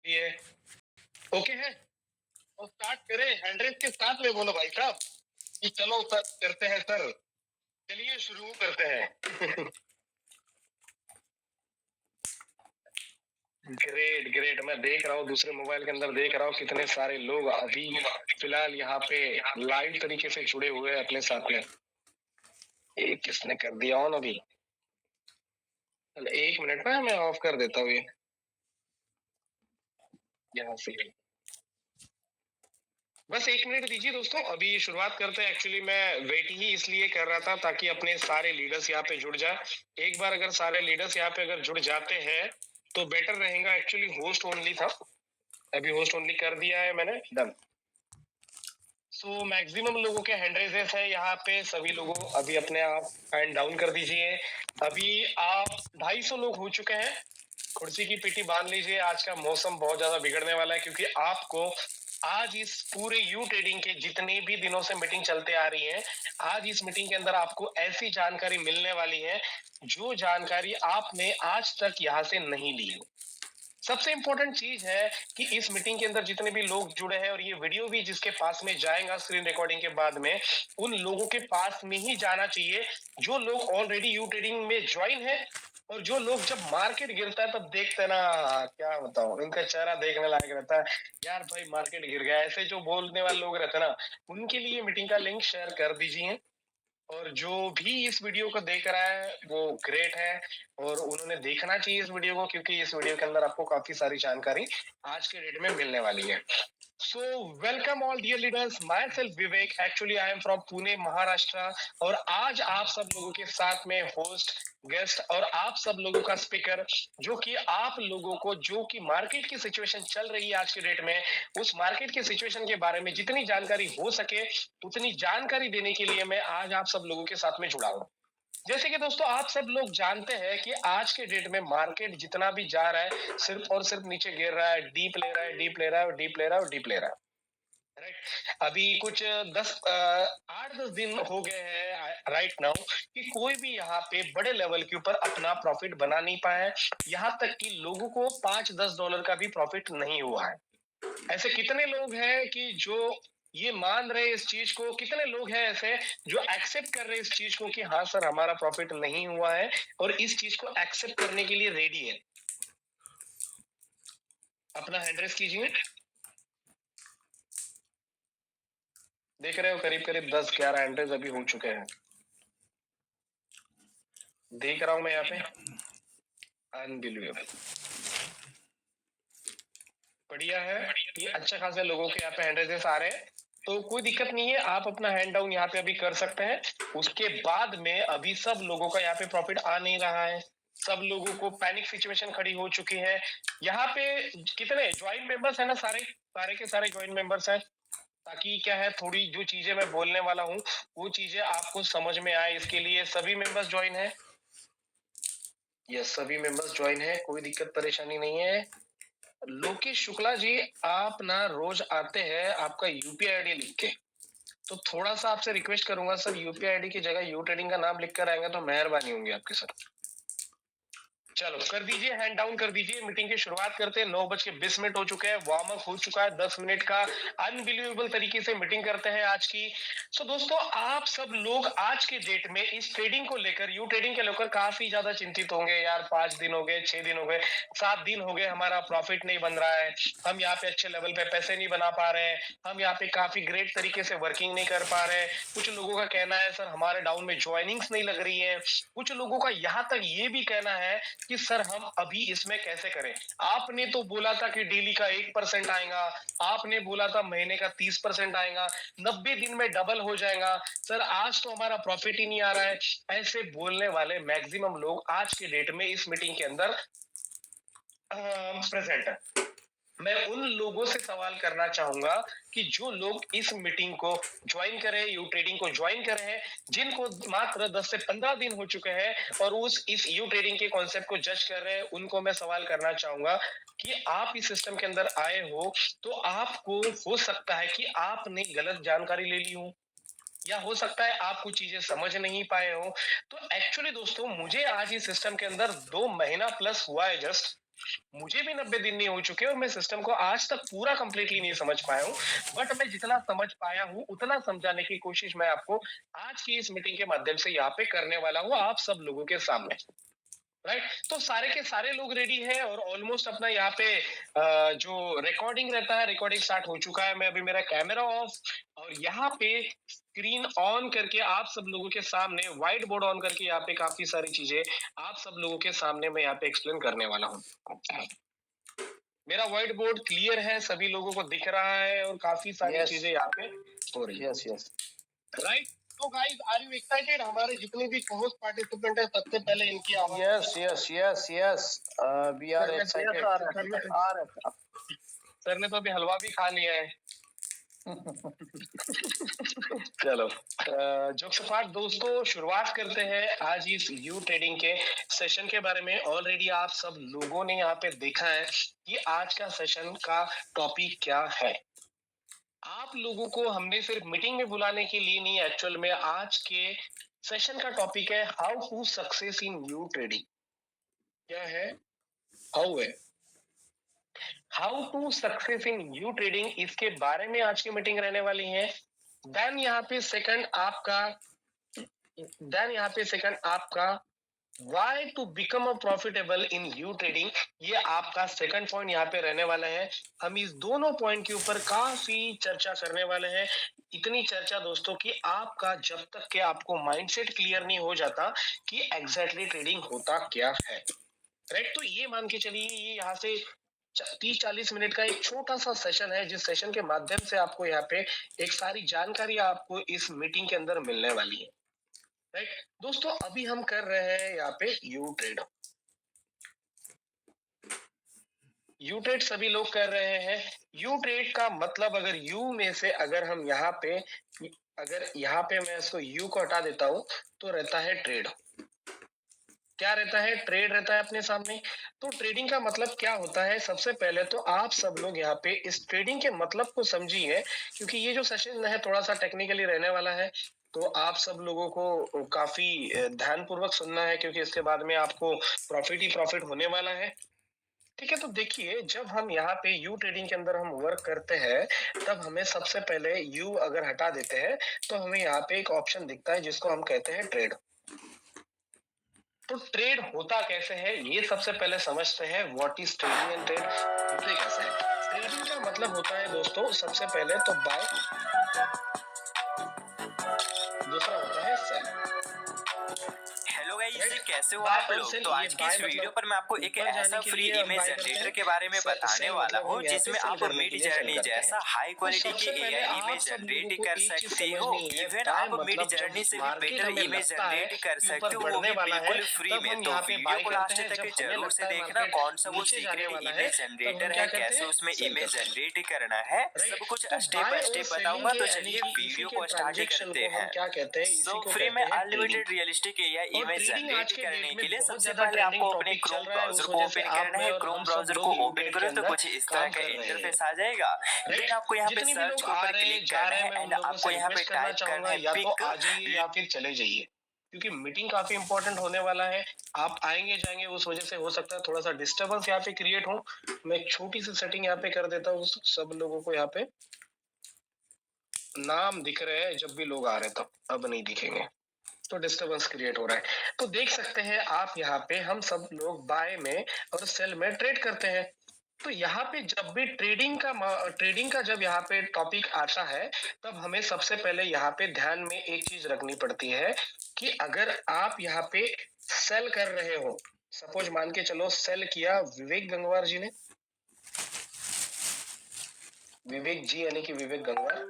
ये ओके है। और स्टार्ट करें हैंड्रेस के साथ में, बोलो भाई साहब कि चलो सर करते हैं सर। चलिए शुरू करते हैं। ग्रेट ग्रेट, मैं देख रहा हूँ दूसरे मोबाइल के अंदर, देख रहा हूँ कितने सारे लोग अभी फिलहाल यहाँ पे लाइव तरीके से जुड़े हुए हैं अपने साथ में। ये किसने कर दिया ऑन अभी? एक मिनट में मैं ऑफ कर देता हूँ ये यहाँ से। बस एक मिनट दीजिए दोस्तों, अभी शुरुआत करते हैं। एक्चुअली मैं वेट ही इसलिए कर रहा था ताकि अपने सारे लीडर्स यहाँ पे जुड़ जाए। एक बार अगर सारे लीडर्स यहाँ पे अगर जुड़ जाते हैं तो बेटर रहेगा। एक्चुअली होस्ट ओनली था, अभी होस्ट ओनली कर दिया है मैंने, डन। सो मैक्सिमम लोगों के हैंड रेजेस है यहाँ पे। सभी लोगों अभी अपने आप हैंड डाउन कर दीजिए। अभी आप 250 लोग हो चुके हैं। कुर्सी की पेटी बांध लीजिए, आज का मौसम बहुत ज्यादा बिगड़ने वाला है क्योंकि आपको आज इस पूरे यू ट्रेडिंग के जितने भी दिनों से मीटिंग चलते आ रही है, आज इस मीटिंग के अंदर आपको ऐसी जानकारी मिलने वाली है जो जानकारी आपने आज तक यहाँ से नहीं ली हो। सबसे इंपॉर्टेंट चीज है कि इस मीटिंग के अंदर जितने भी लोग जुड़े हैं, और ये वीडियो भी जिसके पास में जाएगा स्क्रीन रिकॉर्डिंग के बाद में, उन लोगों के पास में ही जाना चाहिए जो लोग ऑलरेडी यू ट्रेडिंग में ज्वाइन है। और जो लोग जब मार्केट गिरता है तब देखते हैं ना, क्या बताऊं, इनका चेहरा देखने लायक रहता है। यार भाई मार्केट गिर गया, ऐसे जो बोलने वाले लोग रहते हैं ना, उनके लिए मीटिंग का लिंक शेयर कर दीजिए। और जो भी इस वीडियो को देख रहा है वो ग्रेट है, और उन्होंने देखना चाहिए इस वीडियो को, क्योंकि इस वीडियो के अंदर आपको काफी सारी जानकारी आज के डेट में मिलने वाली है। So welcome all dear leaders, myself Vivek, actually I am from Pune, Maharashtra, और आज आप सब लोगों के साथ में होस्ट, गेस्ट और आप सब लोगों का स्पीकर, जो कि आप लोगों को जो कि मार्केट की सिचुएशन चल रही है आज के डेट में, उस मार्केट की सिचुएशन के बारे में जितनी जानकारी हो सके उतनी जानकारी देने के लिए मैं आज आप सब लोगों के साथ में जुड़ा हूँ। जैसे कि दोस्तों आप सब लोग जानते हैं कि आज के डेट में मार्केट जितना भी जा रहा है सिर्फ और सिर्फ नीचे गिर रहा है, डीप ले रहा है, डीप ले रहा है, डीप ले रहा है और डीप ले रहा है। राइट, अभी कुछ 8-10 दिन हो गए हैं राइट नाउ कि कोई भी यहाँ पे बड़े लेवल के ऊपर अपना प्रॉफिट बना नहीं पाया है। यहाँ तक कि लोगों को $5-10 का भी प्रॉफिट नहीं हुआ है। ऐसे कितने लोग हैं कि जो ये मान रहे इस चीज को, कितने लोग हैं ऐसे जो एक्सेप्ट कर रहे इस चीज को कि हाँ सर हमारा प्रॉफिट नहीं हुआ है, और इस चीज को एक्सेप्ट करने के लिए रेडी है? अपना हैंड रेस कीजिए। देख रहे हो करीब करीब 10-11 हैंड रेस अभी हो चुके हैं, देख रहा हूं मैं यहाँ पे। अनबिलीवेबल, बढ़िया है। ये अच्छा खासा लोगों के यहाँ पे हैंड रेसेस आ रहे हैं, तो कोई दिक्कत नहीं है, आप अपना हैंड डाउन यहाँ पे अभी कर सकते हैं। उसके बाद में अभी सब लोगों का यहाँ पे प्रॉफिट आ नहीं रहा है, सब लोगों को पैनिक सिचुएशन खड़ी हो चुकी है। यहाँ पे कितने ज्वाइंट मेंबर्स है ना, सारे सारे के सारे ज्वाइंट मेंबर्स हैं, ताकि क्या है थोड़ी जो चीजें मैं बोलने वाला हूँ वो चीजें आपको समझ में आए, इसके लिए सभी मेंबर्स ज्वाइन है। यस, सभी मेंबर्स ज्वाइन है, कोई दिक्कत परेशानी नहीं है। लोकेश शुक्ला जी, आप ना रोज आते हैं आपका यूपीआई आईडी लिख के, तो थोड़ा सा आपसे रिक्वेस्ट करूंगा सर, यूपीआई आईडी की जगह यू ट्रेडिंग का नाम लिख कर आएंगे तो मेहरबानी होंगी आपके सर। चलो कर दीजिए, हैंड डाउन कर दीजिए। मीटिंग की शुरुआत करते हैं। 9:20 हो चुके हैं, वार्म अप हो चुका है 10 मिनट का। अनबिलीवेबल तरीके से मीटिंग करते हैं आज की। सो दोस्तों आप सब लोग आज के डेट में इस ट्रेडिंग को लेकर, यू ट्रेडिंग के लेकर काफी ज्यादा चिंतित होंगे। यार 5 दिन हो गए, 6 दिन हो गए, 7 दिन हो गए, हमारा प्रॉफिट नहीं बन रहा है, हम यहाँ पे अच्छे लेवल पे पैसे नहीं बना पा रहे हैं, हम यहाँ पे काफी ग्रेट तरीके से वर्किंग नहीं कर पा रहे हैं। कुछ लोगों का कहना है सर हमारे डाउन में ज्वाइनिंग्स नहीं लग रही है। कुछ लोगों का यहाँ तक ये भी कहना है कि सर हम अभी इसमें कैसे करें। आपने तो बोला था कि डेली का 1% आएगा, आपने बोला था महीने का 30% आएगा, 90 दिन में डबल हो जाएगा, सर आज तो हमारा प्रॉफिट ही नहीं आ रहा है। ऐसे बोलने वाले मैक्सिमम लोग आज के डेट में इस मीटिंग के अंदर प्रेजेंट है। मैं उन लोगों से सवाल करना चाहूंगा कि जो लोग इस मीटिंग को ज्वाइन करे, यू ट्रेडिंग को ज्वाइन करे हैं, जिनको मात्र 10 से 15 दिन हो चुके हैं और उस इस यू ट्रेडिंग के कॉन्सेप्ट को जज कर रहे हैं, उनको मैं सवाल करना चाहूंगा कि आप इस सिस्टम के अंदर आए हो तो आपको हो सकता है कि आपने गलत जानकारी ले ली हो, या हो सकता है आप कुछ चीजें समझ नहीं पाए हो। तो एक्चुअली दोस्तों मुझे आज इस सिस्टम के अंदर 2 महीना प्लस हुआ है जस्ट, मुझे भी 90 दिन नहीं हो चुके और मैं सिस्टम को आज तक पूरा कंप्लीटली नहीं समझ पाया हूँ, बट मैं जितना समझ पाया हूँ उतना समझाने की कोशिश मैं आपको आज की इस मीटिंग के माध्यम से यहाँ पे करने वाला हूँ आप सब लोगों के सामने। राइट, तो सारे के सारे लोग रेडी है और ऑलमोस्ट अपना यहाँ पे जो रिकॉर्डिंग रहता है रिकॉर्डिंग स्टार्ट हो चुका है। मैं अभी मेरा कैमरा ऑफ और यहाँ पे स्क्रीन ऑन करके आप सब लोगों के सामने व्हाइट बोर्ड ऑन करके यहाँ पे काफी सारी चीजें आप सब लोगों के सामने मैं यहाँ पे एक्सप्लेन करने वाला हूँ। मेरा व्हाइट बोर्ड क्लियर है, सभी लोगों को दिख रहा है और काफी सारी चीजें यहाँ पे हो रही है। यस यस राइट, तो गाइस आर यू एक्साइटेड? हमारे जितने भी होस्ट पार्टिसिपेंट है सबसे पहले इनकी आवाज yes yes yes yes we are excited. Sir ने तो अभी हलवा भी खा लिया है। चलो जोक्स अपार्ट दोस्तों, शुरुआत करते हैं आज इस यू ट्रेडिंग के सेशन के बारे में। ऑलरेडी आप सब लोगों ने यहाँ पे देखा है कि आज का सेशन का टॉपिक क्या है। आप लोगों को हमने सिर्फ मीटिंग में बुलाने के लिए नहीं, एक्चुअल में आज के सेशन का टॉपिक है how to success in you trading. क्या है? हाउ है, how to success in you trading, इसके बारे में आज की मीटिंग रहने वाली है। देन यहाँ पे सेकंड आपका why to become a profitable in you trading, ये आपका सेकंड पॉइंट यहाँ पे रहने वाला है। हम इस दोनों पॉइंट के ऊपर काफी चर्चा करने वाले हैं। इतनी चर्चा दोस्तों कि आपका जब तक के आपको माइंडसेट क्लियर नहीं हो जाता कि एग्जैक्टली ट्रेडिंग होता क्या है। राइट, तो ये मान के चलिए ये यहाँ से 30-40 मिनट का एक छोटा सा सेशन है, जिस सेशन के माध्यम से आपको यहाँ पे एक सारी जानकारी आपको इस मीटिंग के अंदर मिलने वाली है। राइट दोस्तों, अभी हम कर रहे हैं यहाँ पे यू ट्रेड। यू ट्रेड सभी लोग कर रहे हैं। यू ट्रेड का मतलब अगर यू में से अगर हम यहाँ पे मैं इसको यू को हटा देता हूं तो रहता है ट्रेड। क्या रहता है? ट्रेड रहता है अपने सामने। तो ट्रेडिंग का मतलब क्या होता है? सबसे पहले तो आप सब लोग यहाँ पे इस ट्रेडिंग के मतलब को समझिए, क्योंकि ये जो सेशन है थोड़ा सा टेक्निकली रहने वाला है, तो आप सब लोगों को काफी ध्यान पूर्वक सुनना है, क्योंकि इसके बाद में आपको प्रॉफिट ही प्रॉफिट होने वाला है। ठीक है, तो देखिए जब हम यहाँ पे यू ट्रेडिंग के अंदर हम वर्क करते हैं तब हमें सबसे पहले यू अगर हटा देते हैं तो हमें यहाँ पे एक ऑप्शन दिखता है जिसको हम कहते हैं ट्रेड। तो ट्रेड होता कैसे है ये सबसे पहले समझते हैं। What is trading and trade होते कैसे है? ट्रेडिंग का मतलब होता है दोस्तों सबसे पहले तो बाय, दूसरा होता है सेल। हेलो गाइस, कैसे हो आप लोग? तो आज की इस वीडियो पर मैं आपको एक ऐसा फ्री इमेज जनरेटर के बारे में बताने वाला हूँ जिसमें आप मिड जर्नी जैसा हाई क्वालिटी की एआई इमेज जनरेट कर सकते हो। इवन आप मिड जर्नी से भी बेटर इमेज जनरेट कर सकते हो, वो भी बिल्कुल फ्री में। तो वीडियो को लास्ट तक जरूर से देखना। कौन सा वो सीक्रेट इमेज जनरेटर है, कैसे उसमें इमेज जनरेट करना है, सब कुछ स्टेप बाय स्टेप बताऊंगा। तो चलिए वीडियो को स्टार्ट करते हैं। तो फ्री में unlimited realistic AI image generate करने के लिए सबसे पहले आपको अपने क्रोम ब्राउजर को ओपन करना है। क्रोम ब्राउजर को ओपन करो तो कुछ इस तरह का इंटरफेस आ जाएगा। देन आपको यहाँ पे सर्च के ऊपर क्लिक करना है एंड आपको यहाँ पे टाइप करना है पिक, या फिर चले जाइए, क्योंकि मीटिंग काफी इंपॉर्टेंट होने वाला है। आप आएंगे जाएंगे, उस वजह से हो सकता है थोड़ा सा डिस्टर्बेंस यहाँ पे क्रिएट हो। मैं एक छोटी सी सेटिंग यहाँ पे कर देता हूँ, सब लोगों को यहाँ पे नाम दिख रहे हैं जब भी लोग आ रहे हैं, तब अब नहीं दिखेंगे तो डिस्टरबेंस क्रिएट हो रहा है। तो देख सकते हैं आप यहाँ पे हम सब लोग बाय में और सेल में ट्रेड करते हैं। तो यहाँ पे जब भी ट्रेडिंग का जब यहाँ पे टॉपिक आता है तब हमें सबसे पहले यहाँ पे ध्यान में एक चीज रखनी पड़ती है कि अगर आप यहाँ पे सेल कर रहे हो, सपोज मान के चलो सेल किया विवेक गंगवार जी ने, विवेक जी यानी कि विवेक गंगवार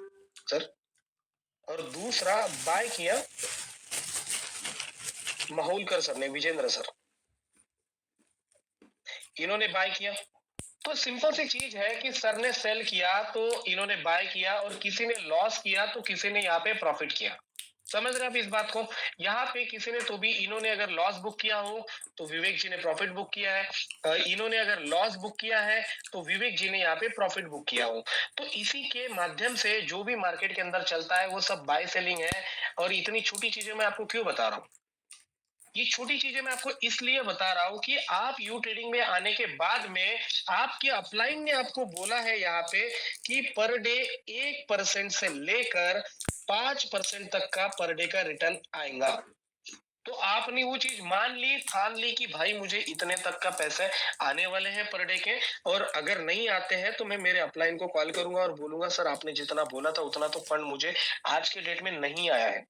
सर, और दूसरा बाय किया माहौलकर सर ने, विजेंद्र सर, इन्होंने बाय किया। तो सिंपल सी चीज है कि सर ने सेल किया तो इन्होंने बाय किया, और किसी ने लॉस किया तो किसी ने यहाँ पे प्रॉफिट किया। समझ रहे हैं आप इस बात को? यहाँ पे किसी ने तो भी, इन्होंने अगर लॉस बुक किया हो तो विवेक जी ने प्रॉफिट बुक किया है, इन्होंने अगर लॉस बुक किया है तो विवेक जी ने यहाँ पे प्रॉफिट बुक किया हो। तो इसी के माध्यम से जो भी मार्केट के अंदर चलता है वो सब बाय सेलिंग है। और इतनी छोटी चीजें मैं आपको क्यों बता रहा हूँ, ये छोटी चीजें मैं आपको इसलिए बता रहा हूं कि आप यू ट्रेडिंग में आने के बाद में आपके अपलाइन ने आपको बोला है यहाँ पे कि पर डे 1% से लेकर 5% तक का पर डे का रिटर्न आएगा। तो आपने वो चीज मान ली, ठान ली कि भाई मुझे इतने तक का पैसे आने वाले हैं पर डे के, और अगर नहीं आते हैं तो मैं मेरे अपलाइन को कॉल करूंगा और बोलूंगा सर आपने जितना बोला था उतना तो फंड मुझे आज के डेट में नहीं आया है।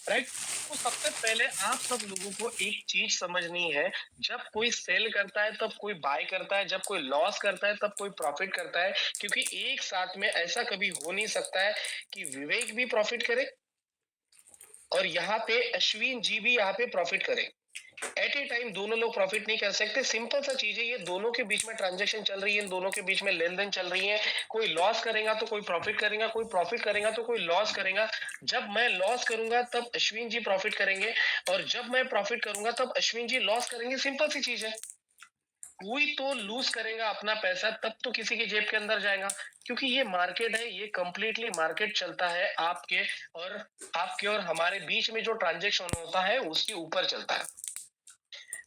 राइट। तो सबसे पहले आप सब लोगों को एक चीज समझनी है, जब कोई सेल करता है तब कोई बाय करता है, जब कोई लॉस करता है तब कोई प्रॉफिट करता है, क्योंकि एक साथ में ऐसा कभी हो नहीं सकता है कि विवेक भी प्रॉफिट करे और यहाँ पे अश्विन जी भी यहाँ पे प्रॉफिट करे। एट ए टाइम दोनों लोग प्रॉफिट नहीं कर सकते। सिंपल सा चीज है, ये दोनों के बीच में ट्रांजैक्शन चल रही है, इन दोनों के बीच में लेन देन चल रही है। कोई लॉस करेगा तो कोई प्रॉफिट करेगा, कोई प्रॉफिट करेगा तो कोई लॉस करेगा। जब मैं लॉस करूंगा तब अश्विन जी प्रॉफिट करेंगे और जब मैं प्रॉफिट करूंगा तब अश्विन जी लॉस करेंगे। सिंपल सी चीज है। कोई तो लूज करेगा अपना पैसा, तब तो किसी की जेब के अंदर जाएगा, क्योंकि ये मार्केट है, ये कंप्लीटली मार्केट चलता है आपके और हमारे बीच में जो ट्रांजेक्शन होता है उसके ऊपर चलता है।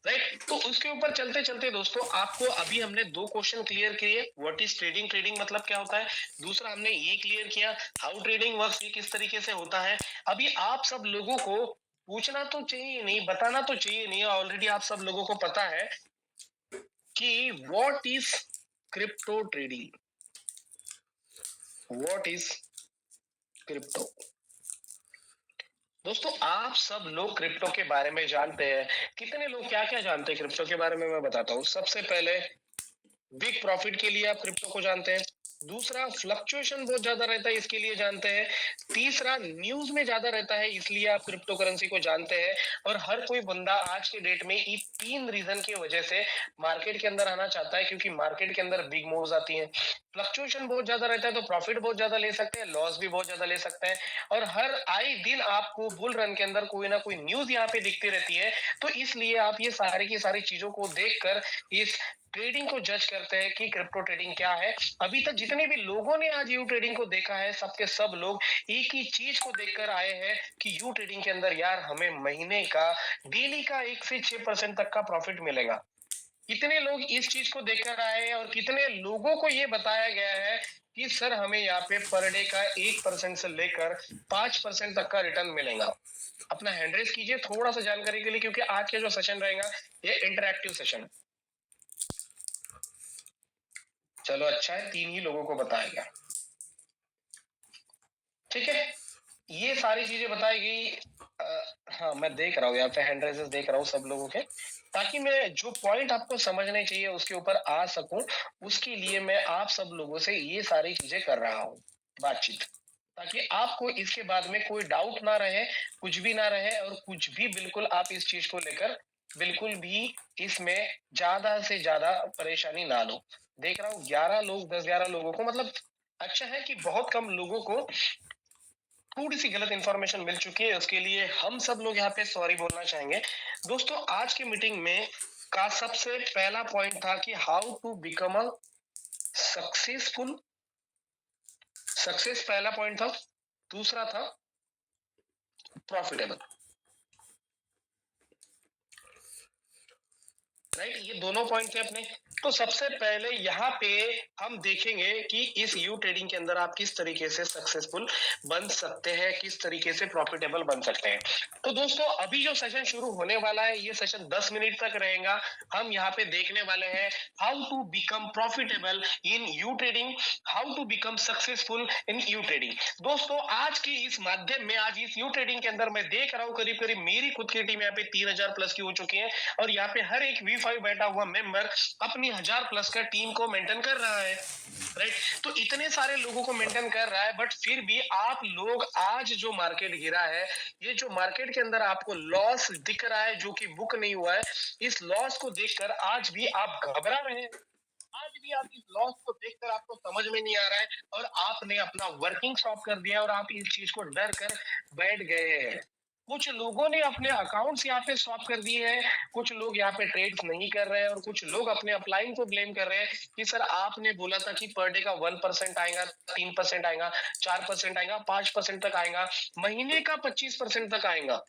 राइट। तो उसके ऊपर चलते चलते दोस्तों आपको अभी हमने 2 क्वेश्चन क्लियर किए, व्हाट इज ट्रेडिंग, ट्रेडिंग मतलब क्या होता है। दूसरा हमने ये क्लियर किया हाउ ट्रेडिंग वर्क्स, ये किस तरीके से होता है। अभी आप सब लोगों को पूछना तो चाहिए नहीं, बताना तो चाहिए नहीं, ऑलरेडी आप सब लोगों को पता है कि what is crypto trading, what is crypto. दोस्तों आप सब लोग क्रिप्टो के बारे में जानते हैं। कितने लोग क्या क्या जानते हैं क्रिप्टो के बारे में, मैं बताता हूँ। सबसे पहले बिग प्रॉफिट के लिए आप क्रिप्टो को जानते हैं। दूसरा फ्लक्चुएशन बहुत ज्यादा रहता है, इसके लिए जानते हैं। तीसरा न्यूज में ज्यादा रहता है, इसलिए आप क्रिप्टो करेंसी को जानते हैं। और हर कोई बंदा आज के डेट में इन 3 रीजन की वजह से मार्केट के अंदर आना चाहता है, क्योंकि मार्केट के अंदर बिग मूव्स आती हैं। फ्लक्चुएशन बहुत ज्यादा रहता है तो प्रॉफिट बहुत ज्यादा ले सकते हैं, लॉस भी बहुत ज्यादा ले सकते हैं। और हर आए दिन आपको बुल रन के अंदर कोई ना कोई न्यूज यहाँ पे दिखती रहती है। तो इसलिए आप ये सारी की सारी चीजों को देखकर इस ट्रेडिंग को जज करते हैं कि क्रिप्टो ट्रेडिंग क्या है। अभी तक जितने भी लोगों ने आज यू ट्रेडिंग को देखा है, सबके सब लोग एक ही चीज को देखकर आए हैं कि यू ट्रेडिंग के अंदर यार हमें महीने का डेली का 1 से 6% तक का प्रॉफिट मिलेगा। कितने लोग इस चीज को देखकर आए हैं और कितने लोगों को ये बताया गया है कि सर हमें यहाँ पे पर डे का 1% से लेकर 5% तक का रिटर्न मिलेगा। अपना हैंड रेस कीजिए थोड़ा सा जानकारी के लिए, क्योंकि आज का जो सेशन रहेगा ये इंटरैक्टिव सेशन। चलो अच्छा है, 3 ही लोगों को बताया गया। ठीक है, ये सारी चीजें बताई गई। हाँ मैं देख रहा हूँ यहाँ पे हैंड रेसेस देख रहा हूँ सब लोगों के, ताकि मैं जो पॉइंट आपको समझने चाहिए उसके ऊपर आ सकूं, उसके लिए मैं आप सब लोगों से ये सारी चीजें कर रहा हूँ बातचीत, ताकि आपको इसके बाद में कोई डाउट ना रहे, कुछ भी ना रहे, और कुछ भी बिल्कुल आप इस चीज को लेकर बिल्कुल भी इसमें ज्यादा से ज्यादा परेशानी ना लो। देख रहा हूँ 11 लोग, 10-11 लोगों को, मतलब अच्छा है कि बहुत कम लोगों को थोड़ी सी गलत इंफॉर्मेशन मिल चुकी है, उसके लिए हम सब लोग यहाँ पे सॉरी बोलना चाहेंगे। दोस्तों आज की मीटिंग में का सबसे पहला पॉइंट था कि how to become a successful, success पहला पॉइंट था। दूसरा था प्रॉफिटेबल। राइट, ये दोनों पॉइंट थे अपने। तो सबसे पहले यहाँ पे हम देखेंगे कि इस यू ट्रेडिंग के अंदर आप किस तरीके से सक्सेसफुल बन सकते हैं, किस तरीके से प्रॉफिटेबल बन सकते हैं। तो दोस्तों अभी जो सेशन शुरू होने वाला है, ये सेशन 10 मिनट तक रहेगा। हम यहाँ पे देखने वाले हैं how to become profitable in you trading, how to become successful in you trading. दोस्तों आज की इस माध्यम में, आज इस यू ट्रेडिंग के अंदर मैं देख रहा हूँ करीब करीब मेरी खुद की टीम यहाँ पे 3000 प्लस की हो चुकी है, और यहाँ पे हर एक V5 बैठा हुआ मेंबर अपनी 1000 प्लस का टीम को मेंटेन कर रहा है। राइट, तो इतने सारे लोगों को मेंटेन कर रहा है, बट फिर भी आप लोग आज जो मार्केट गिरा है, ये जो मार्केट के अंदर आपको लॉस दिख रहा है जो कि बुक नहीं हुआ है, इस लॉस को देखकर आज भी आप घबरा रहे हैं। आज भी आप इस लॉस को देखकर आपको समझ में नहीं आ रहा है और आपने अपना वर्किंग स्टॉप कर दिया और आप इस चीज को डर कर बैठ गए हैं। कुछ लोगों ने अपने अकाउंट्स यहाँ पे स्टॉप कर दिए हैं, कुछ लोग यहाँ पे ट्रेड्स नहीं कर रहे हैं, और कुछ लोग अपने अपलाइन को ब्लेम कर रहे हैं कि सर आपने बोला था कि पर डे का 1% आएगा, 3% आएगा, 4% आएगा, 5% तक आएगा, महीने का 25% तक आएगा।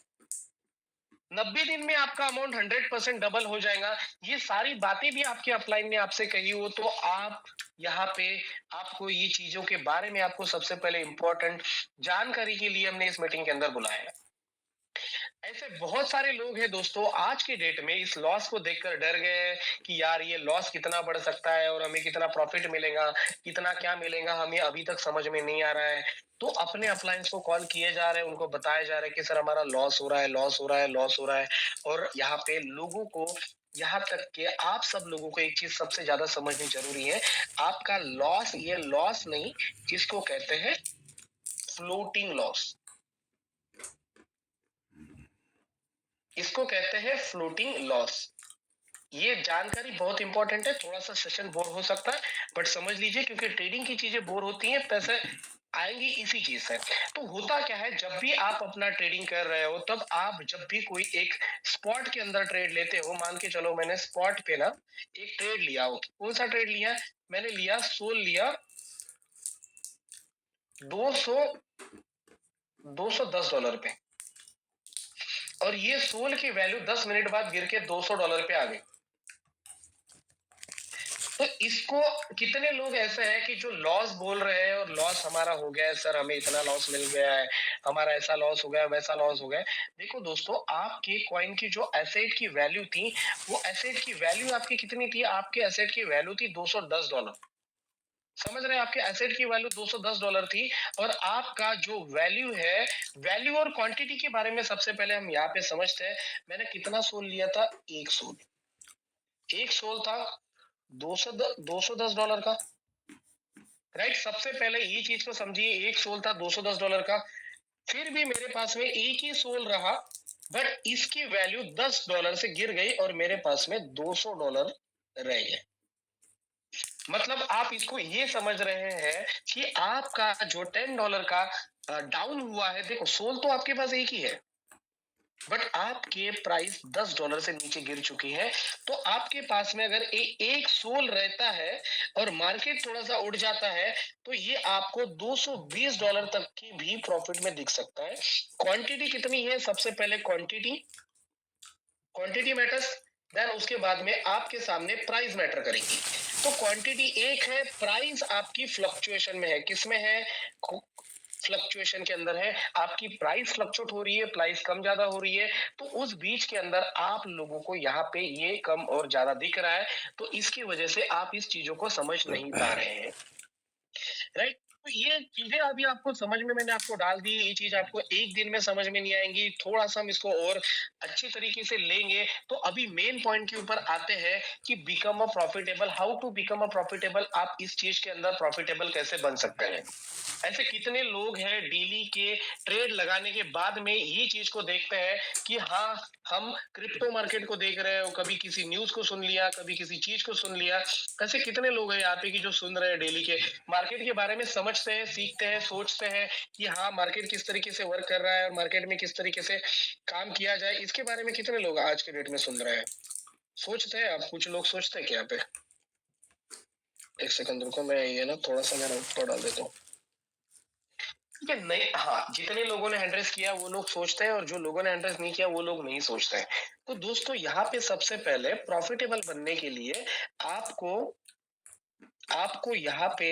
90 दिन में आपका अमाउंट 100% डबल हो जाएगा। ये सारी बातें भी आपके अपलाइन ने आपसे कही हो तो आप यहाँ पे आपको ये चीजों के बारे में आपको सबसे पहले इंपॉर्टेंट जानकारी के लिए हमने इस मीटिंग के अंदर बुलाया है। ऐसे बहुत सारे लोग हैं दोस्तों आज के डेट में इस लॉस को देखकर डर गए हैं कि यार ये लॉस कितना बढ़ सकता है और हमें कितना प्रॉफिट मिलेगा, कितना क्या मिलेगा हमें अभी तक समझ में नहीं आ रहा है। तो अपने अपलायंस को कॉल किए जा रहे हैं, उनको बताया जा रहा है कि सर हमारा लॉस हो रहा है, लॉस हो रहा है, लॉस हो रहा है। और यहाँ पे लोगों को, यहाँ तक कि आप सब लोगों को एक चीज सबसे ज्यादा समझनी जरूरी है, आपका लॉस ये लॉस नहीं, इसको कहते हैं फ्लोटिंग लॉस। इसको कहते हैं फ्लोटिंग लॉस। ये जानकारी बहुत इंपॉर्टेंट है। थोड़ा सा सेशन बोर हो सकता है बट समझ लीजिए, क्योंकि ट्रेडिंग की चीजें बोर होती हैं, पैसे आएंगी इसी चीज से। तो होता क्या है, जब भी आप अपना ट्रेडिंग कर रहे हो तब आप जब भी कोई एक स्पॉट के अंदर ट्रेड लेते हो, मान के चलो मैंने स्पॉट पे ना एक ट्रेड लिया हो, कौन सा ट्रेड लिया, मैंने लिया सोल लिया 200 $210 पे, और ये सोल की वैल्यू 10 मिनट बाद गिर के $200 पे आ गई। तो इसको कितने लोग ऐसे हैं कि जो लॉस बोल रहे हैं और लॉस हमारा हो गया है, सर हमें इतना लॉस मिल गया है, हमारा ऐसा लॉस हो गया, वैसा लॉस हो गया। देखो दोस्तों, आपके कॉइन की जो एसेट की वैल्यू थी, वो एसेट की वैल्यू आपकी कितनी थी, आपके एसेट की वैल्यू थी $210। समझ रहे हैं, आपके एसेट की वैल्यू $210 थी। और आपका जो वैल्यू है, वैल्यू और क्वांटिटी के बारे में सबसे पहले हम यहाँ पे समझते हैं। मैंने कितना सोल लिया था, एक सोल था $210 का, राइट। सबसे पहले ये चीज को समझिए, एक सोल था $210 का, फिर भी मेरे पास में एक ही सोल रहा, बट इसकी वैल्यू $10 से गिर गई और मेरे पास में $200 रह गए। मतलब आप इसको ये समझ रहे हैं कि आपका जो $10 का डाउन हुआ है, देखो सोल तो आपके पास एक ही है, बट आपके प्राइस $10 से नीचे गिर चुकी है। तो आपके पास में अगर एक सोल रहता है और मार्केट थोड़ा सा उड़ जाता है, तो ये आपको $220 तक की भी प्रॉफिट में दिख सकता है। क्वांटिटी कितनी है, सबसे पहले क्वांटिटी मैटर्स, देन उसके बाद में आपके सामने प्राइस मैटर करेगी। तो क्वांटिटी एक है, प्राइस आपकी फ्लक्चुएशन में है, किसमें है, फ्लक्चुएशन के अंदर है। आपकी प्राइस फ्लक्चुएट हो रही है, प्राइस कम ज्यादा हो रही है, तो उस बीच के अंदर आप लोगों को यहाँ पे ये कम और ज्यादा दिख रहा है, तो इसकी वजह से आप इस चीजों को समझ नहीं पा रहे हैं, राइट। तो ये चीजें अभी आपको समझ में मैंने आपको डाल दी, ये चीज आपको एक दिन में समझ में नहीं आएंगी, थोड़ा सा हम इसको और अच्छी तरीके से लेंगे। तो अभी मेन पॉइंट के ऊपर आते हैं कि become a profitable, how to become a profitable, आप इस चीज के अंदर प्रॉफिटेबल कैसे बन सकते हैं। ऐसे कितने लोग हैं डेली के ट्रेड लगाने के बाद में ये चीज को देखते हैं कि हाँ हम क्रिप्टो मार्केट को देख रहे हो, कभी किसी न्यूज को सुन लिया, कभी किसी चीज को सुन लिया। ऐसे कितने लोग हैं यहाँ पे कि जो सुन रहे हैं डेली के मार्केट के बारे में, समझते हैं, सीखते हैं, सोचते हैं कि हाँ मार्केट किस तरीके से वर्क कर रहा है और मार्केट में किस तरीके से काम किया जाए, इसके बारे में कितने लोग आज के डेट में सुन रहे हैं, सोचते हैं। आप कुछ लोग सोचते हैं क्या यहाँ पे, एक सेकंड रुको, मैं ये ना थोड़ा सा मेरा ऊपर डाल देता हूँ, ठीक है। नहीं, हाँ, जितने लोगों ने हैंड रेस किया वो लोग सोचते हैं और जो लोगों ने हैंड रेस नहीं किया वो लोग नहीं सोचते हैं। तो दोस्तों यहाँ पे सबसे पहले प्रॉफिटेबल बनने के लिए आपको आपको यहाँ पे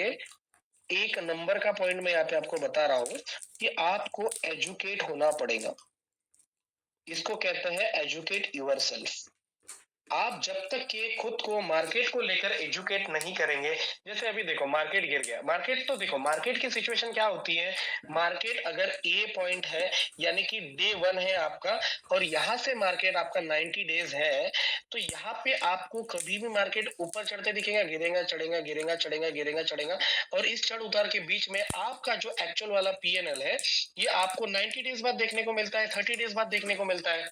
एक नंबर का पॉइंट मैं यहाँ पे आपको बता रहा हूँ कि आपको एजुकेट होना पड़ेगा। इसको कहते हैं एजुकेट योरसेल्फ। आप जब तक कि खुद को मार्केट को लेकर एजुकेट नहीं करेंगे, जैसे अभी देखो मार्केट गिर गया, मार्केट तो देखो मार्केट की सिचुएशन क्या होती है, मार्केट अगर ए पॉइंट है यानी कि डे 1 है आपका, और यहाँ से मार्केट आपका 90 डेज है, तो यहाँ पे आपको कभी भी मार्केट ऊपर चढ़ते दिखेगा, गिरेगा चढ़ेगा, गिरेगा चढ़ेगा, गिरेगा चढ़ेगा, और इस चढ़ उतार के बीच में आपका जो एक्चुअल वाला पीएनएल है ये आपको 90 डेज बाद देखने को मिलता है, 30 डेज बाद देखने को मिलता है।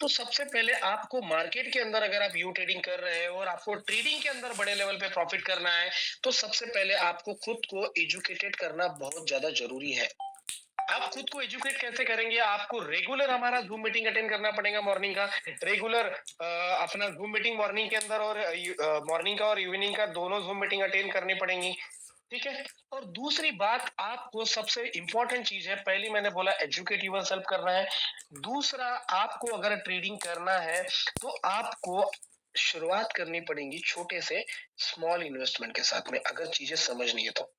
तो सबसे पहले आपको मार्केट के अंदर अगर आप यू ट्रेडिंग कर रहे हैं और आपको ट्रेडिंग के अंदर बड़े लेवल पे प्रॉफिट करना है, तो सबसे पहले आपको खुद को एजुकेटेड करना बहुत ज्यादा जरूरी है। आप खुद को एजुकेट कैसे करेंगे, आपको रेगुलर हमारा जूम मीटिंग अटेंड करना पड़ेगा, मॉर्निंग का रेगुलर अपना जूम मीटिंग मॉर्निंग के अंदर और मॉर्निंग का और इवनिंग का दोनों जूम मीटिंग अटेंड करनी पड़ेंगी। ठीक है। और दूसरी बात, आपको सबसे इंपॉर्टेंट चीज है, पहली मैंने बोला एजुकेट यूरसेल्फ करना है। दूसरा, आपको अगर ट्रेडिंग करना है तो आपको शुरुआत करनी पड़ेगी छोटे से स्मॉल इन्वेस्टमेंट के साथ में, अगर चीजें समझनी है तो।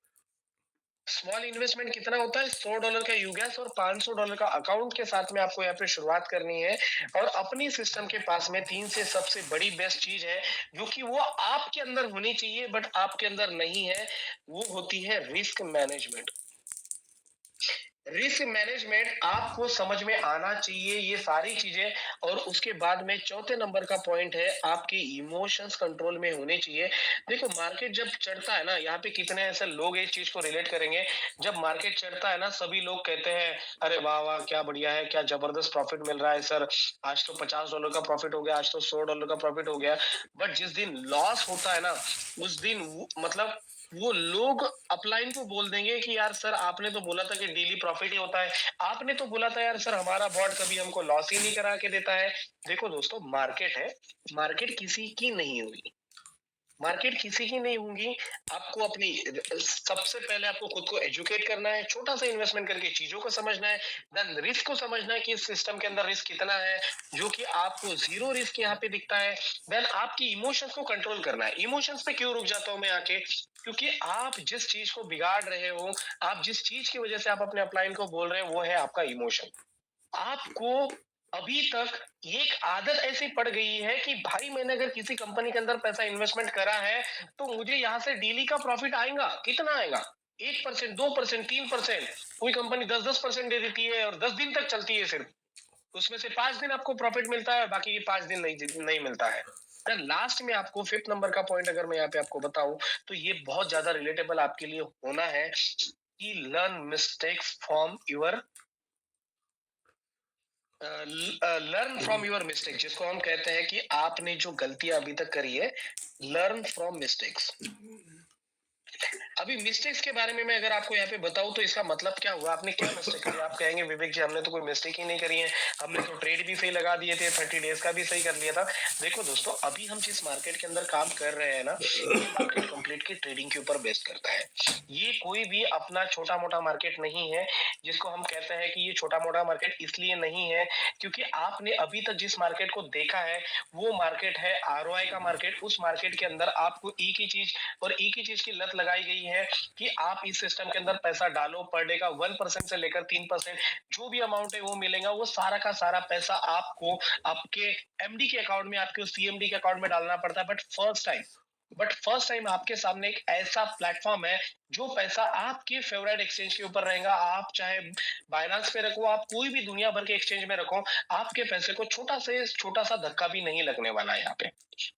स्मॉल इन्वेस्टमेंट कितना होता है? $100 का यूगैस और $500 का अकाउंट के साथ में आपको यहाँ पे शुरुआत करनी है। और अपनी सिस्टम के पास में 3 से सबसे बड़ी बेस्ट चीज है जो कि वो आपके अंदर होनी चाहिए बट आपके अंदर नहीं है, वो होती है रिस्क मैनेजमेंट। रिस्क मैनेजमेंट आपको समझ में आना चाहिए ये सारी चीजें। और उसके बाद में चौथे नंबर का पॉइंट है, आपके इमोशंस कंट्रोल में होने चाहिए। देखो, मार्केट जब चढ़ता है ना, यहाँ पे कितने ऐसे लोग इस चीज को रिलेट करेंगे, जब मार्केट चढ़ता है ना, सभी लोग कहते हैं अरे वाह वाह क्या बढ़िया है, क्या जबरदस्त प्रॉफिट मिल रहा है सर, आज तो $50 का प्रॉफिट हो गया, आज तो $100 का प्रॉफिट हो गया। बट जिस दिन लॉस होता है ना, उस दिन मतलब वो लोग अपलाइन को बोल देंगे कि यार सर आपने तो बोला था कि डेली प्रॉफिट ही होता है, आपने तो बोला था यार सर हमारा बॉट कभी हमको लॉस ही नहीं करा के देता है। देखो दोस्तों, मार्केट है, मार्केट किसी की नहीं हुई, मार्केट किसी की नहीं होगी। आपको अपनी सबसे पहले आपको खुद को एजुकेट करना है, छोटा सा इन्वेस्टमेंट करके चीजों को समझना है, देन रिस्क को समझना है कि इस सिस्टम के अंदर रिस्क कितना है, जो कि आपको जीरो रिस्क यहाँ पे दिखता है। देन आपकी इमोशंस को कंट्रोल करना है। इमोशंस पे क्यों रुक जाता हूं मैं आके? क्योंकि आप जिस चीज को बिगाड़ रहे हो, आप जिस चीज की वजह से आप अपने अपलाइन को बोल रहे हो, वो है आपका इमोशन। आपको अभी तक एक आदत ऐसी पड़ गई है कि भाई मैंने अगर किसी कंपनी के अंदर पैसा इन्वेस्टमेंट करा है तो मुझे यहाँ से डेली का प्रॉफिट आएगा। कितना आएगा? 1%, 2%, 3%। कोई कंपनी 10-10% दे देती है और 10 दिन तक चलती है सिर्फ, उसमें से 5 दिन आपको प्रॉफिट मिलता है, बाकी के 5 दिन नहीं मिलता है। लास्ट में आपको फिफ्थ नंबर का पॉइंट अगर मैं यहाँ पे आपको बताऊं, तो ये बहुत ज्यादा रिलेटेबल आपके लिए होना है कि learn mistakes from your learn from your mistake, जिसको हम कहते हैं कि आपने जो गलतियां अभी तक करी है, लर्न फ्रॉम मिस्टेक्स। अभी मिस्टेक्स के बारे में मैं अगर आपको यहाँ पे बताऊं तो इसका मतलब क्या हुआ, आपने क्या मिस्टेक करी? आप कहेंगे विवेक जी हमने तो कोई मिस्टेक ही नहीं करी है, हमने तो ट्रेड भी सही लगा दिए थे, 30 डेज का भी सही कर लिया था। देखो दोस्तों, अभी हम जिस मार्केट के अंदर काम कर रहे हैं ना, ये मार्केट कंप्लीट की ट्रेडिंग के ऊपर बेस्ड करता है। ये कोई भी अपना छोटा मोटा मार्केट नहीं है, जिसको हम कहते हैं कि ये छोटा मोटा मार्केट इसलिए नहीं है क्योंकि आपने अभी तक जिस मार्केट को देखा है वो मार्केट है आरओआई का मार्केट। उस मार्केट के अंदर आपको एक ही चीज और एक ही चीज की लत लगाई गई है कि आप इस सिस्टम के अंदर पैसा डालो, पर डे का 1% से लेकर 3% जो भी अमाउंट है वो मिलेगा, वो सारा का सारा पैसा आपको आपके एमडी के अकाउंट में, आपके सीएमडी के अकाउंट में डालना पड़ता है। बट फर्स्ट टाइम आपके सामने एक ऐसा प्लेटफॉर्म है जो पैसा आपके फेवरेट एक्सचेंज के ऊपर रहेगा। आप चाहे बाइनांस पे रखो, आप कोई भी दुनिया भर के एक्सचेंज में रखो, आपके पैसे को छोटा से छोटा सा धक्का भी नहीं लगने वाला है यहाँ पे।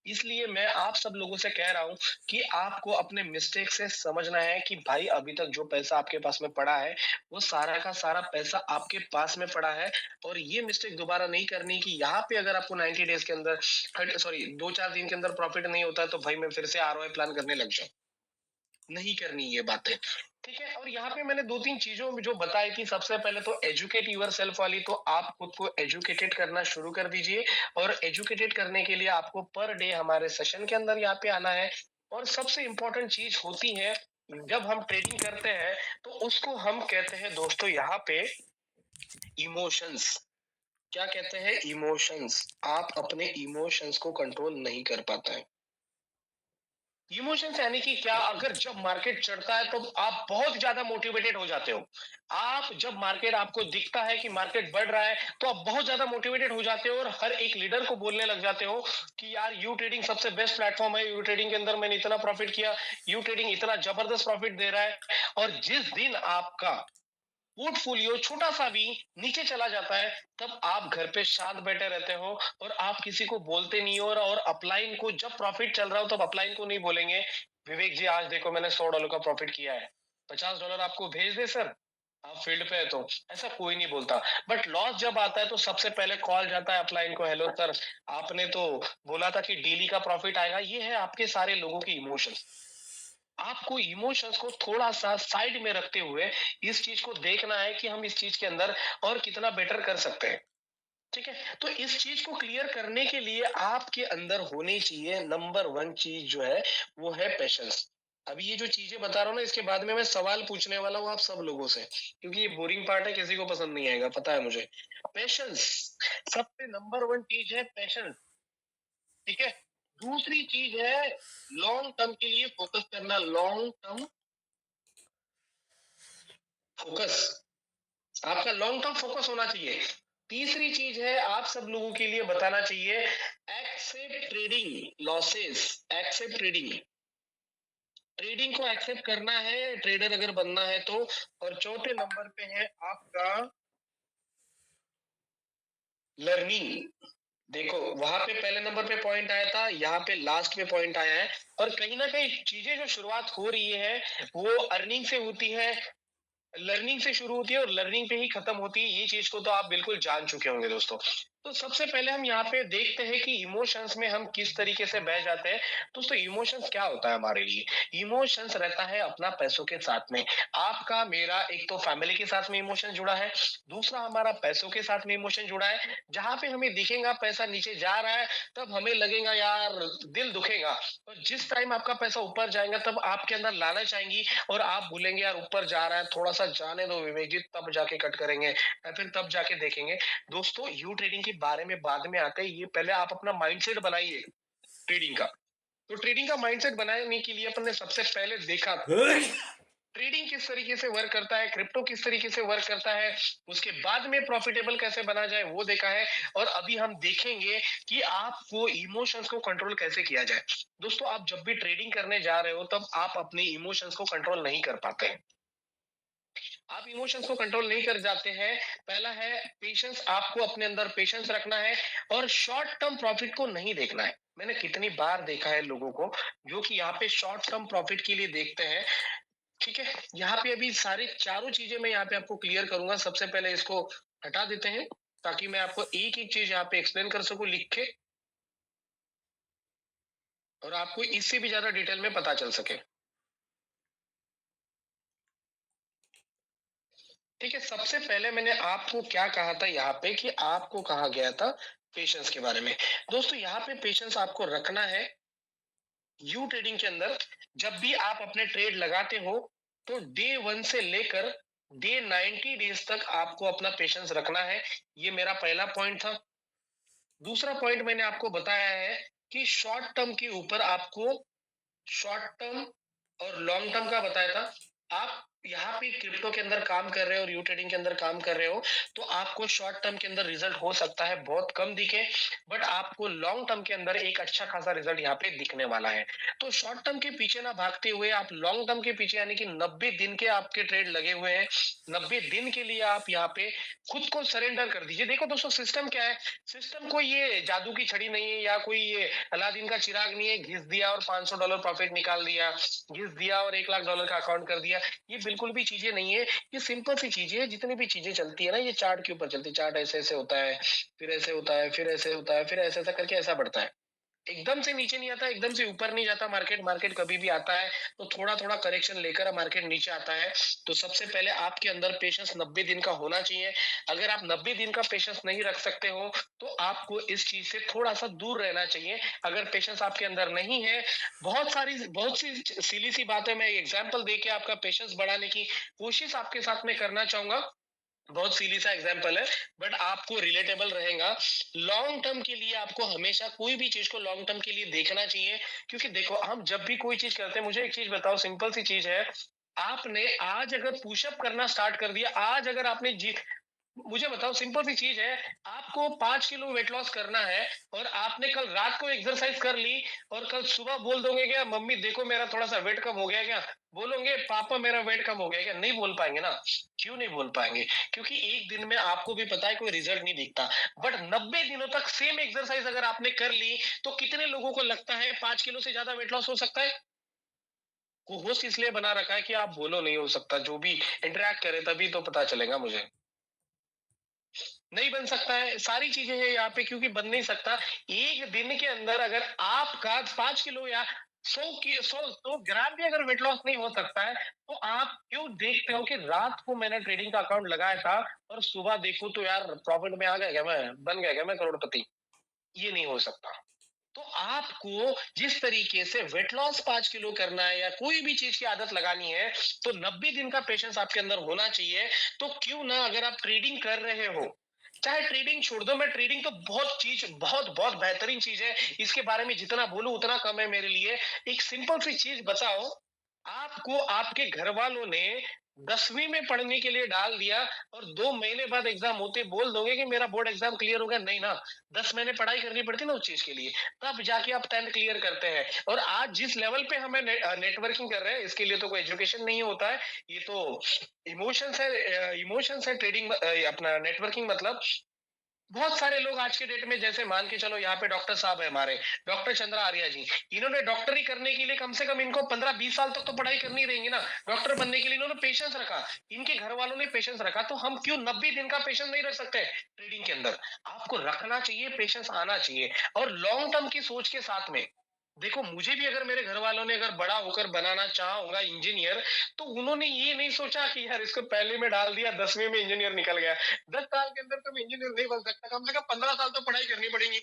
इसलिए मैं आप सब लोगों से कह रहा हूं कि आपको अपने मिस्टेक से समझना है कि भाई अभी तक जो पैसा आपके पास में पड़ा है वो सारा का सारा पैसा आपके पास में पड़ा है। और ये मिस्टेक दोबारा नहीं करनी कि यहाँ पे अगर आपको 90 डेज के अंदर, सॉरी 2-4 दिन के अंदर प्रॉफिट नहीं होता है तो भाई मैं फिर से आरओआई प्लान करने लग जाऊं। नहीं करनी ये बातें, ठीक है। और यहाँ पे मैंने 2-3 चीजों में जो बताई थी, सबसे पहले तो एजुकेट यूर सेल्फ वाली, तो आप खुद को एजुकेटेड करना शुरू कर दीजिए। और एजुकेटेड करने के लिए आपको पर डे हमारे सेशन के अंदर यहाँ पे आना है। और सबसे इंपॉर्टेंट चीज होती है, जब हम ट्रेडिंग करते हैं तो उसको हम कहते हैं दोस्तों यहाँ पे इमोशंस। क्या कहते हैं? इमोशंस। आप अपने इमोशंस को कंट्रोल नहीं कर पाते हैं। इमोशंस यानी कि क्या? अगर जब मार्केट चढ़ता है तो आप बहुत ज्यादा मोटिवेटेड हो जाते हो। आप जब मार्केट आपको दिखता है कि मार्केट बढ़ रहा है तो आप बहुत ज्यादा मोटिवेटेड हो जाते हो और हर एक लीडर को बोलने लग जाते हो कि यार यू ट्रेडिंग सबसे बेस्ट प्लेटफॉर्म है, यू ट्रेडिंग के अंदर मैंने इतना प्रॉफिट किया, यू ट्रेडिंग इतना जबरदस्त प्रॉफिट दे रहा है। और जिस दिन आपका पोर्टफोलियो छोटा सा भी नीचे चला जाता है तब आप घर पे शांत बैठे रहते हो और आप किसी को बोलते नहीं हो। और अपलाइन को जब प्रॉफिट चल रहा हो तब अपलाइन को नहीं बोलेंगे विवेक जी आज देखो मैंने $100 का प्रॉफिट किया है, $50 आपको भेज दे सर, आप फील्ड पे है तो। ऐसा कोई नहीं बोलता। बट लॉस जब आता है तो सबसे पहले कॉल जाता है अपलाइन को, हेलो सर आपने तो बोला था कि डेली का प्रॉफिट आएगा। ये है आपके सारे लोगों की इमोशंस। आपको इमोशंस को थोड़ा सा साइड में रखते हुए इस चीज को देखना है कि हम इस चीज के अंदर और कितना बेटर कर सकते हैं, ठीक है। तो इस चीज को क्लियर करने के लिए आपके अंदर होनी चाहिए नंबर 1 चीज जो है वो है पेशेंस। अभी ये जो चीजें बता रहा हूँ ना, इसके बाद में मैं सवाल पूछने वाला हूँ आप सब लोगों से, क्योंकि ये बोरिंग पार्ट है, किसी को पसंद नहीं आएगा, पता है मुझे। पेशेंस सबसे नंबर 1 चीज है, पेशेंस। ठीक है। दूसरी चीज है लॉन्ग टर्म के लिए फोकस करना, लॉन्ग टर्म फोकस, आपका लॉन्ग टर्म फोकस होना चाहिए। तीसरी चीज है, आप सब लोगों के लिए बताना चाहिए, accept trading losses, accept trading, trading को एक्सेप्ट करना है, ट्रेडर अगर बनना है तो। और चौथे नंबर पे है आपका लर्निंग। देखो वहां पे पहले नंबर पे पॉइंट आया था, यहाँ पे लास्ट में पॉइंट आया है, और कहीं ना कहीं चीजें जो शुरुआत हो रही है वो अर्निंग से होती है, लर्निंग से शुरू होती है और लर्निंग पे ही खत्म होती है। ये चीज को तो आप बिल्कुल जान चुके होंगे दोस्तों। तो सबसे पहले हम यहाँ पे देखते हैं कि इमोशंस में हम किस तरीके से बह जाते हैं। दोस्तों इमोशंस क्या होता है हमारे लिए? इमोशंस रहता है अपना पैसों के साथ में, आपका मेरा एक तो फैमिली के साथ में इमोशन जुड़ा है, दूसरा हमारा पैसों के साथ में इमोशन जुड़ा है। जहां पे हमें दिखेगा पैसा नीचे जा रहा है तब हमें लगेगा यार, दिल दुखेगा, और जिस टाइम आपका पैसा ऊपर जाएगा तब आपके अंदर लालच आएंगी और आप बोलेंगे यार ऊपर जा रहा है, थोड़ा सा जाने दो विवेक जी, तब जाके कट करेंगे या फिर तब जाके देखेंगे। दोस्तों यू ट्रेडिंग के बारे में बाद में आते हैं, ये पहले आप अपना माइंडसेट बनाइए ट्रेडिंग का। तो ट्रेडिंग का माइंडसेट बनाने के लिए अपन ने सबसे पहले देखा ट्रेडिंग किस तरीके से वर्क करता है, क्रिप्टो किस तरीके से वर्क करता है, उसके बाद में प्रॉफिटेबल कैसे बना जाए वो देखा है, और अभी हम देखेंगे कि आपको इमोशंस को कंट्रोल कैसे किया जाए। दोस्तों आप जब भी ट्रेडिंग करने जा रहे हो तब आप अपने इमोशंस को कंट्रोल नहीं कर पाते हैं, आप इमोशंस को कंट्रोल नहीं कर जाते हैं। पहला है पेशेंस, आपको अपने अंदर पेशेंस रखना है और शॉर्ट टर्म प्रॉफिट को नहीं देखना है। मैंने कितनी बार देखा है लोगों को जो कि यहाँ पे शॉर्ट टर्म प्रॉफिट के लिए देखते हैं। ठीक है, यहाँ पे अभी सारे चारों चीजें मैं यहाँ पे आपको क्लियर करूंगा। सबसे पहले इसको हटा देते हैं ताकि मैं आपको एक एक चीज यहाँ पे एक्सप्लेन कर सकूं लिख के, और आपको इससे भी ज्यादा डिटेल में पता चल सके। ठीक है, सबसे पहले मैंने आपको क्या कहा था यहाँ पे, कि आपको कहा गया था पेशेंस के बारे में। दोस्तों यहाँ पे पेशेंस आपको रखना है यू ट्रेडिंग के अंदर। जब भी आप अपने ट्रेड लगाते हो तो डे 1 से लेकर डे 90 डेज तक आपको अपना पेशेंस रखना है। ये मेरा पहला पॉइंट था। दूसरा पॉइंट मैंने आपको बताया है कि शॉर्ट टर्म के ऊपर आपको, शॉर्ट टर्म और लॉन्ग टर्म का बताया था। आप यहाँ पे क्रिप्टो के अंदर काम कर रहे हो और यू ट्रेडिंग के अंदर काम कर रहे हो तो आपको शॉर्ट टर्म के अंदर रिजल्ट हो सकता है बहुत कम दिखे, बट आपको लॉन्ग टर्म के अंदर एक अच्छा खासा रिजल्ट यहाँ पे दिखने वाला है। तो शॉर्ट टर्म के पीछे ना भागते हुए आप लॉन्ग टर्म के पीछे, यानी कि 90 दिन के आपके ट्रेड लगे हुए हैं, 90 दिन के लिए आप यहाँ पे खुद को सरेंडर कर दीजिए। देखो दोस्तों सिस्टम क्या है, सिस्टम कोई ये जादू की छड़ी नहीं है या कोई ये अलादीन का चिराग नहीं है, घिस दिया और $500 प्रॉफिट निकाल दिया, घिस दिया और $1 लाख का अकाउंट कर दिया। ये बिल्कुल भी चीजें नहीं है, ये सिंपल सी चीजें है। जितनी भी चीजें चलती है ना ये चार्ट के ऊपर चलती है। चार्ट ऐसे ऐसे होता है, फिर ऐसे होता है, फिर ऐसे होता है, फिर ऐसे ऐसा करके ऐसा बढ़ता है। एकदम से नीचे नहीं आता, एकदम से ऊपर नहीं जाता। मार्केट मार्केट कभी भी आता है तो थोड़ा थोड़ा करेक्शन लेकर मार्केट नीचे आता है। तो सबसे पहले आपके अंदर पेशेंस 90 दिन का होना चाहिए। अगर आप 90 दिन का पेशेंस नहीं रख सकते हो तो आपको इस चीज से थोड़ा सा दूर रहना चाहिए। अगर पेशेंस आपके अंदर नहीं है, बहुत सी सीली सी बातें मैं एग्जांपल दे के आपका पेशेंस बढ़ाने की कोशिश आपके साथ में करना चाहूंगा। बहुत सीली सा एग्जांपल है बट आपको रिलेटेबल रहेगा। लॉन्ग टर्म के लिए आपको हमेशा कोई भी चीज को लॉन्ग टर्म के लिए देखना चाहिए, क्योंकि देखो हम जब भी कोई चीज करते हैं, मुझे एक चीज बताओ, सिंपल सी चीज है, आपने आज अगर पुशअप करना स्टार्ट कर दिया, आज अगर आपने जी, मुझे बताओ सिंपल सी चीज है, आपको 5 किलो वेट लॉस करना है और आपने कल रात को एक्सरसाइज कर ली और कल सुबह बोल दोगे क्या मम्मी देखो मेरा थोड़ा सा वेट कम हो गया क्या, बोलोगे पापा मेरा वेट कम हो गया क्या? नहीं बोल पाएंगे ना। क्यों नहीं बोल पाएंगे? क्योंकि एक दिन में आपको भी पता है कोई रिजल्ट नहीं दिखता, बट 90 दिनों तक सेम एक्सरसाइज अगर आपने कर ली तो कितने लोगों को लगता है 5 किलो से ज्यादा वेट लॉस हो सकता है? को होस्ट इसलिए बना रखा है कि आप बोलो नहीं हो सकता, जो भी इंटरेक्ट करे तभी तो पता चलेगा मुझे। नहीं बन सकता है, सारी चीजें हैं यहाँ पे, क्योंकि बन नहीं सकता। एक दिन के अंदर अगर आपका 5 किलो या 100 ग्राम भी अगर वेट लॉस नहीं हो सकता है तो आप क्यों देखते हो कि रात को मैंने ट्रेडिंग का अकाउंट लगाया था और सुबह देखूं तो यार प्रॉफिट में आ गया क्या, मैं बन गया क्या, मैं करोड़पति? ये नहीं हो सकता। तो आपको जिस तरीके से वेट लॉस 5 किलो करना है या कोई भी चीज की आदत लगानी है, तो 90 दिन का पेशेंस आपके अंदर होना चाहिए। तो क्यों ना, अगर आप ट्रेडिंग कर रहे हो, चाहे ट्रेडिंग छोड़ दो, मैं ट्रेडिंग तो बहुत बहुत बेहतरीन चीज है, इसके बारे में जितना बोलूं उतना कम है मेरे लिए। एक सिंपल सी चीज बताओ, आपको आपके घर वालों ने 10वीं में पढ़ने के लिए डाल दिया और 2 महीने बाद एग्जाम होते बोल दोगे कि मेरा बोर्ड एग्जाम क्लियर हो गया? नहीं ना, 10 महीने पढ़ाई करनी पड़ती ना उस चीज के लिए, तब जाके आप 10th क्लियर करते हैं। और आज जिस लेवल पे हमें नेटवर्किंग कर रहे हैं, इसके लिए तो कोई एजुकेशन नहीं होता है, ये तो इमोशंस है। इमोशंस है ट्रेडिंग, अपना नेटवर्किंग मतलब। बहुत सारे लोग आज के डेट में, जैसे मान के चलो, यहाँ पे डॉक्टर साहब है हमारे, डॉक्टर चंद्रा आर्या जी, इन्होंने डॉक्टरी करने के लिए कम से कम इनको 15-20 साल तक तो पढ़ाई करनी रहेंगी ना। डॉक्टर बनने के लिए इन्होंने पेशेंस रखा, इनके घर वालों ने पेशेंस रखा, तो हम क्यों 90 दिन का पेशेंस नहीं रख सकते ट्रेडिंग के अंदर? आपको रखना चाहिए, पेशेंस आना चाहिए, और लॉन्ग टर्म की सोच के साथ में। देखो, मुझे भी अगर मेरे घर वालों ने अगर बड़ा होकर बनाना चाहा होगा इंजीनियर, तो उन्होंने ये नहीं सोचा कि यार इसको पहले में डाल दिया, 10वीं में इंजीनियर निकल गया। 10 साल के अंदर तो मैं इंजीनियर नहीं बन सकता, कम से कम 15 साल तो पढ़ाई करनी पड़ेगी।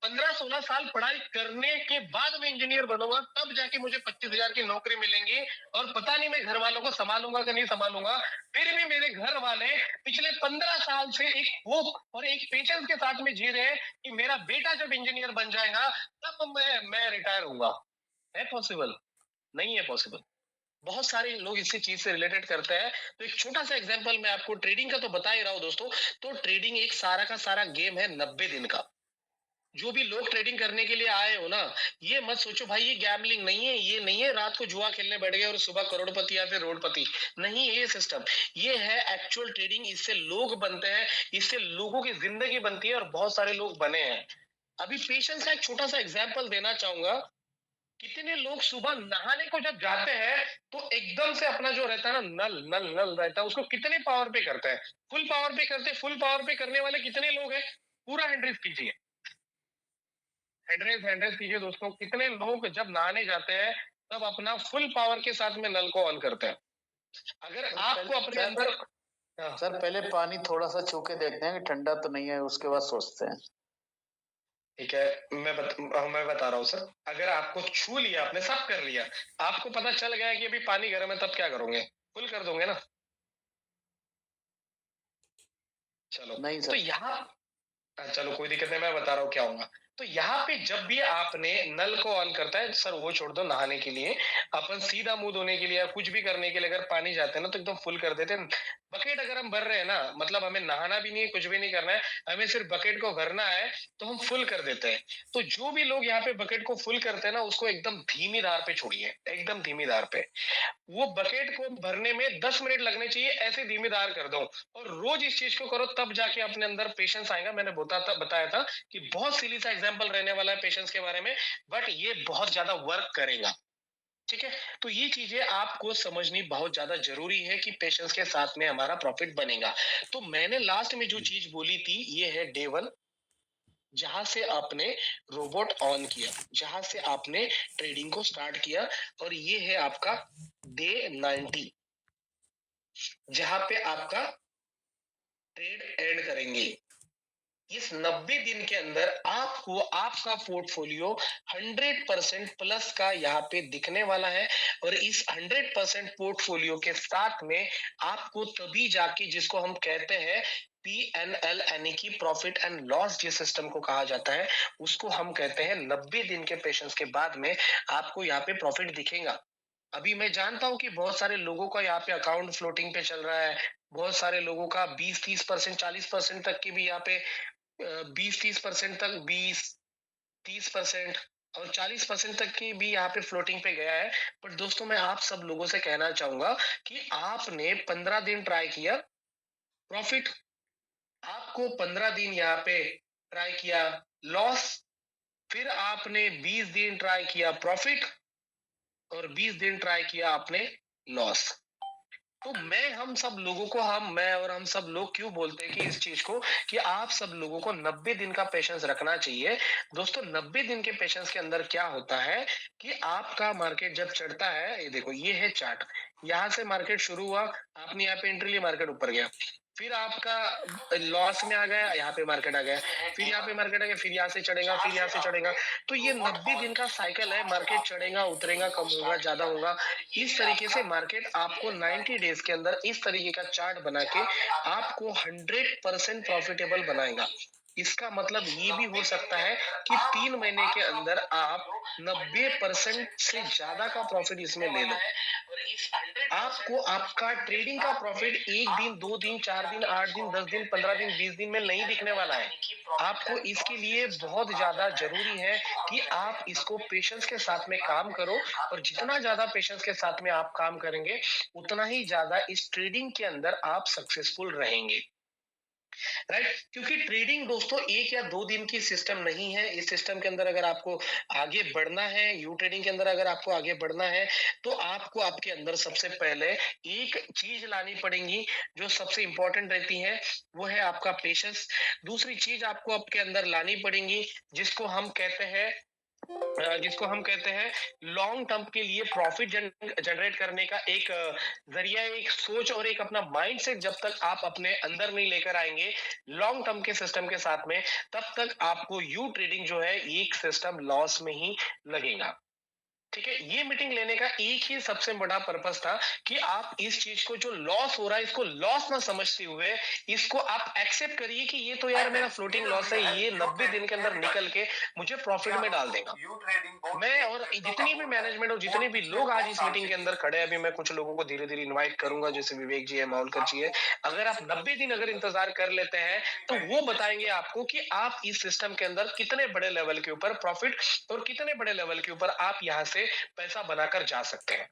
15-16 साल पढ़ाई करने के बाद मैं इंजीनियर बनूंगा, तब जाके मुझे 25,000 की नौकरी मिलेंगी। और पता नहीं मैं घर वालों को संभालूंगा कि नहीं संभालूंगा। फिर भी मेरे घर वाले पिछले 15 साल से एक होप और एक पेशेंस के साथ में जी रहे हैं कि मेरा बेटा जब इंजीनियर बन जाएगा तब मैं रिटायर होऊंगा। है पॉसिबल? नहीं है पॉसिबल। बहुत सारे लोग इसी चीज से रिलेटेड करते हैं। तो एक छोटा सा एग्जांपल मैं आपको ट्रेडिंग का तो बता ही रहा हूं दोस्तों। तो ट्रेडिंग एक सारा का सारा गेम है 90 दिन का। जो भी लोग ट्रेडिंग करने के लिए आए हो ना, ये मत सोचो भाई ये गैम्बलिंग नहीं है, ये नहीं है रात को जुआ खेलने बैठ गए और सुबह करोड़पति या फिर रोडपति। नहीं है ये सिस्टम, ये है एक्चुअल ट्रेडिंग। इससे लोग बनते हैं, इससे लोगों की जिंदगी बनती है, और बहुत सारे लोग बने हैं। अभी पेशेंस का एक छोटा सा एग्जाम्पल देना चाहूंगा। कितने लोग सुबह नहाने को जब जाते हैं, तो एकदम से अपना जो रहता है ना, नल नल नल रहता है, उसको कितने पावर पे करते हैं? फुल पावर पे करते हैं। फुल पावर पे करने वाले कितने लोग हैं? पूरा हैंड कीजिए, हैंड कीजिए दोस्तों। कितने लोग जब नहाने जाते हैं तब अपना फुल पावर के साथ में नल को ऑन करते हैं? अगर आपको अपने अंदर, सर पहले पानी थोड़ा सा छू के देखते हैं कि ठंडा तो नहीं है, उसके बाद सोचते हैं। ठीक है, मैं बता रहा हूँ सर। अगर आपको छू लिया, आपने सब कर लिया, आपको पता चल गया कि अभी पानी गर्म है, तब क्या करोगे? फुल कर दोगे ना? चलो, नहीं तो सर। यहाँ, चलो कोई दिक्कत नहीं, मैं बता रहा हूँ क्या होगा। तो यहाँ पे जब भी आपने नल को ऑन करता है, सर वो छोड़ दो, नहाने के लिए अपन सीधा मुंह धोने के लिए या कुछ भी करने के लिए अगर पानी जाते हैं ना, तो एकदम फुल कर देते हैं। बकेट अगर हम भर रहे हैं ना, मतलब हमें नहाना भी नहीं है, कुछ भी नहीं करना है, हमें सिर्फ बकेट को भरना है, तो हम फुल कर देते हैं। तो जो भी लोग यहाँ पे बकेट को फुल करते हैं ना, उसको एकदम धीमी धार पे छोड़िए, एकदम धीमी धार पे। वो बकेट को भरने में 10 मिनट लगने चाहिए, ऐसे धीमी धार कर दो। और रोज इस चीज को करो, तब जाके अपने अंदर पेशेंस आएगा। मैंने बताया था कि बहुत सिली सा एग्जांपल रहने वाला है पेशेंस के बारे में, बट ये बहुत ज्यादा वर्क करेगा। ठीक है, तो ये चीजें आपको समझनी बहुत ज्यादा जरूरी है कि पेशेंस के साथ में हमारा प्रॉफिट बनेगा। तो मैंने लास्ट में जो चीज बोली थी, ये है डे 1, जहां से आपने रोबोट ऑन किया, जहां से आपने ट्रेडिंग को स्टार्ट किया। और ये है आपका डे 90, जहां पे आपका ट्रेड एंड करेंगे। इस 90 दिन के अंदर आपको आपका पोर्टफोलियो 100% प्लस का यहाँ पे दिखने वाला है। और इस 100% पोर्टफोलियो के साथ में आपको तभी जाके, जिसको हम कहते हैं PNL यानी कि प्रॉफिट एंड लॉस जिस सिस्टम को कहा जाता है, उसको हम कहते हैं 90 दिन के पेशेंस के बाद में आपको यहाँ पे प्रॉफिट दिखेगा। अभी मैं जानता हूं कि बहुत सारे लोगों का यहाँ पे अकाउंट फ्लोटिंग पे चल रहा है, बहुत सारे लोगों का 20-30%, 40% तक की भी यहाँ पे 20-30% तक, 20-30% और 40% तक की भी यहाँ पे फ्लोटिंग पे गया है। बट दोस्तों, मैं आप सब लोगों से कहना चाहूंगा कि आपने 15 दिन ट्राई किया प्रॉफिट, आपको 15 दिन यहाँ पे ट्राई किया लॉस, फिर आपने 20 दिन ट्राई किया प्रॉफिट, और 20 दिन ट्राई किया आपने लॉस। तो हम सब लोगों को, हम सब लोग क्यों बोलते हैं कि इस चीज को, कि आप सब लोगों को 90 दिन का पेशेंस रखना चाहिए। दोस्तों, 90 दिन के पेशेंस के अंदर क्या होता है कि आपका मार्केट जब चढ़ता है, ये देखो ये है चार्ट, यहाँ से मार्केट शुरू हुआ, आपने यहाँ पे एंट्री ली, मार्केट ऊपर गया, फिर आपका लॉस में आ गया, यहाँ पे मार्केट आ गया, फिर यहाँ पे मार्केट आ गया, फिर यहाँ से चढ़ेगा, फिर यहाँ से चढ़ेगा। तो ये 90 दिन का साइकिल है, मार्केट चढ़ेगा, उतरेगा, कम होगा, ज्यादा होगा। इस तरीके से मार्केट आपको 90 डेज के अंदर इस तरीके का चार्ट बना के आपको 100% प्रॉफिटेबल बनाएगा। इसका मतलब ये भी हो सकता है कि 3 महीने के अंदर आप 90% से ज्यादा का प्रॉफिट इसमें ले लो। आपको आपका ट्रेडिंग का प्रॉफिट 1 दिन, 2 दिन, 4 दिन, 8 दिन, 10 दिन, 15 दिन, 20 दिन में नहीं दिखने वाला है। आपको इसके लिए बहुत ज्यादा जरूरी है कि आप इसको पेशेंस के साथ में काम करो, और जितना ज्यादा पेशेंस के साथ में आप काम करेंगे, उतना ही ज्यादा इस ट्रेडिंग के अंदर आप सक्सेसफुल रहेंगे। राइट, क्योंकि ट्रेडिंग दोस्तों 1 या 2 दिन की सिस्टम नहीं है। इस सिस्टम के अंदर अगर आपको आगे बढ़ना है, यू ट्रेडिंग के अंदर अगर आपको आगे बढ़ना है, तो आपको आपके अंदर सबसे पहले एक चीज लानी पड़ेगी जो सबसे इंपॉर्टेंट रहती है, वो है आपका पेशेंस। दूसरी चीज आपको आपके अंदर लानी पड़ेगी जिसको हम कहते हैं लॉन्ग टर्म के लिए प्रॉफिट जनरेट करने का एक जरिया, एक सोच और एक अपना माइंड सेट। जब तक आप अपने अंदर नहीं लेकर आएंगे लॉन्ग टर्म के सिस्टम के साथ में, तब तक आपको यू ट्रेडिंग जो है एक सिस्टम लॉस में ही लगेगा। ठीक है, ये मीटिंग लेने का एक ही सबसे बड़ा पर्पस था कि आप इस चीज को, जो लॉस हो रहा है, इसको लॉस ना समझते हुए इसको आप एक्सेप्ट करिए कि ये तो यार मेरा फ्लोटिंग लॉस है, ये 90 दिन के अंदर निकल के मुझे प्रॉफिट में डाल देगा। मैं और जितनी भी मैनेजमेंट और जितने भी लोग आज इस मीटिंग के अंदर खड़े हैं, अभी मैं कुछ लोगों को धीरे धीरे इन्वाइट करूंगा, जैसे विवेक जी है, माहौलकर जी है। अगर आप 90 दिन अगर इंतजार कर लेते हैं, तो वो बताएंगे आपको कि आप इस सिस्टम के अंदर कितने बड़े लेवल के ऊपर प्रॉफिट और कितने बड़े लेवल के ऊपर आप यहाँ से पैसा बनाकर जा सकते हैं।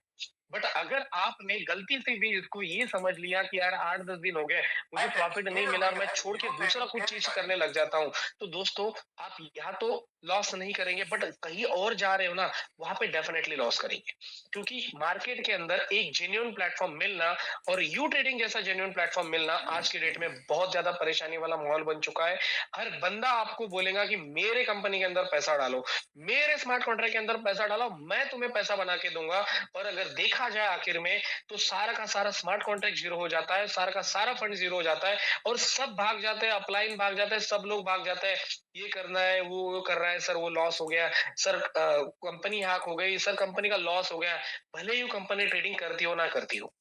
बट अगर आपने गलती से भी इसको ये समझ लिया कि यार 8-10 दिन हो गए, मुझे प्रॉफिट नहीं मिला और मैं छोड़ के दूसरा कुछ चीज करने लग जाता हूँ, तो दोस्तों आप यहाँ तो लॉस नहीं करेंगे, बट कहीं और जा रहे हो ना, वहां पे डेफिनेटली लॉस करेंगे। क्योंकि मार्केट के अंदर एक जेन्युइन प्लेटफॉर्म मिलना और यू ट्रेडिंग जैसा जेन्युइन प्लेटफॉर्म मिलना आज की डेट में बहुत ज्यादा परेशानी वाला माहौल बन चुका है। हर बंदा आपको बोलेगा कि मेरे कंपनी के अंदर पैसा डालो, मेरे स्मार्ट कॉन्ट्रैक्ट के अंदर पैसा डालो, मैं तुम्हें पैसा बना के दूंगा। और अगर देखा जाए आखिर में, तो सारा का सारा स्मार्ट कॉन्ट्रैक्ट जीरो हो जाता है, सारा का सारा फंड जीरो हो जाता है, और सब भाग जाते हैं, अपलाइन भाग जाते हैं, सब लोग भाग जाते हैं। ये करना है, वो कर रहा है, सर वो लॉस हो गया, सर कंपनी हैक हो गई, सर कंपनी का लॉस हो गया। भले ही कंपनी ट्रेडिंग करती हो ना करती हो,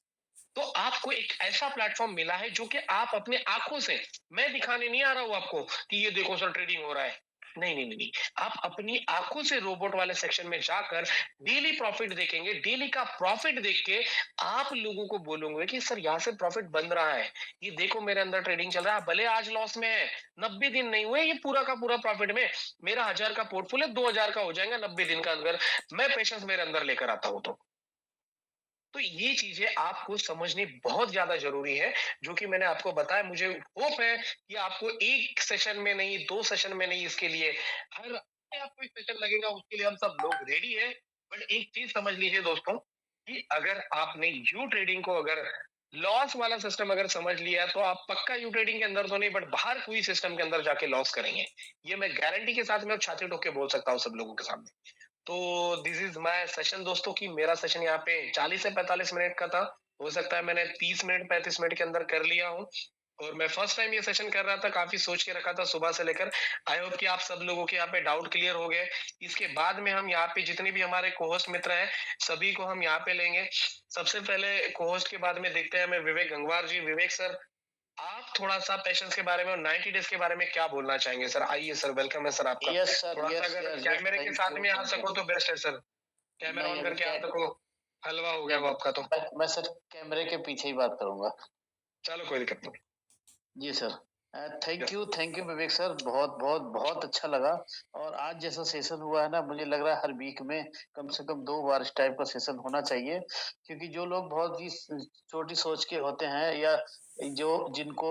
तो आपको एक ऐसा प्लेटफॉर्म मिला है जो कि आप अपने आंखों से, मैं दिखाने नहीं आ रहा हूं आपको कि ये देखो सर ट्रेडिंग हो रहा है, नहीं नहीं नहीं नहीं, आप अपनी आंखों से रोबोट वाले सेक्शन में जाकर डेली प्रॉफिट देखेंगे। डेली का प्रॉफिट देख के आप लोगों को बोलोगे कि सर यहाँ से प्रॉफिट बन रहा है, ये देखो मेरे अंदर ट्रेडिंग चल रहा है, भले आज लॉस में है, 90 दिन नहीं हुए, ये पूरा का पूरा प्रॉफिट में, मेरा 1000 का पोर्टफोलियो 2000 का हो जाएगा 90 दिन का, अगर मैं पेशेंस मेरे अंदर लेकर आता हूं तो ये चीजें आपको समझनी बहुत ज्यादा जरूरी है, जो कि मैंने आपको बताया। मुझे होप है कि आपको एक सेशन में नहीं, 2 सेशन में नहीं, इसके लिए हर हफ्ते आपको एक सेशन लगेगा, उसके लिए हम सब लोग रेडी है। बट एक चीज समझ लीजिए दोस्तों, कि अगर आपने यू ट्रेडिंग को, अगर लॉस वाला सिस्टम अगर समझ लिया, तो आप पक्का यू ट्रेडिंग के अंदर तो नहीं, बट बाहर कोई सिस्टम के अंदर जाके लॉस करेंगे। ये मैं गारंटी के साथ में छाती ठोक के बोल सकता हूँ सब लोगों के सामने। तो दिस इज माय सेशन दोस्तों, की मेरा सेशन यहाँ पे 40 से 45 मिनट का था। हो सकता है मैंने 30 मिनट 35 मिनट के अंदर कर लिया हूँ, और मैं फर्स्ट टाइम ये सेशन कर रहा था, काफी सोच के रखा था सुबह से लेकर। आई होप कि आप सब लोगों के यहाँ पे डाउट क्लियर हो गए। इसके बाद में हम यहाँ पे जितने भी हमारे कोहोस्ट मित्र हैं, सभी को हम यहाँ पे लेंगे। सबसे पहले कोहोस्ट के बाद में देखते हैं हमें विवेक गंगवार जी। विवेक सर, आप थोड़ा सा पेशेंस के बारे में और 90 डेज के बारे में क्या बोलना चाहेंगे सर? आइए सर, वेलकम है सर आपका। यस सर, थोड़ा सा यस अगर यस, कैमरे के थैंक साथ यू, में आ थैंक सको यू। तो बेस्ट है सर। कैमरा नहीं ऑन अभी करके क्या, आ सको, हलवा हो गया वो आपका तो। मैं सर कैमरे के पीछे ही बात करूंगा। चलो कोई दिक्कत नहीं। जी sir, thank you Vivek sir, बहुत बहुत बहुत अच्छा लगा। और आज जैसा सेशन हुआ है ना, मुझे लग रहा है हर वीक में कम से कम 2 बार इस टाइप का सेशन होना चाहिए, क्योंकि जो लोग बहुत ही छोटी सोच के होते हैं, या जो जिनको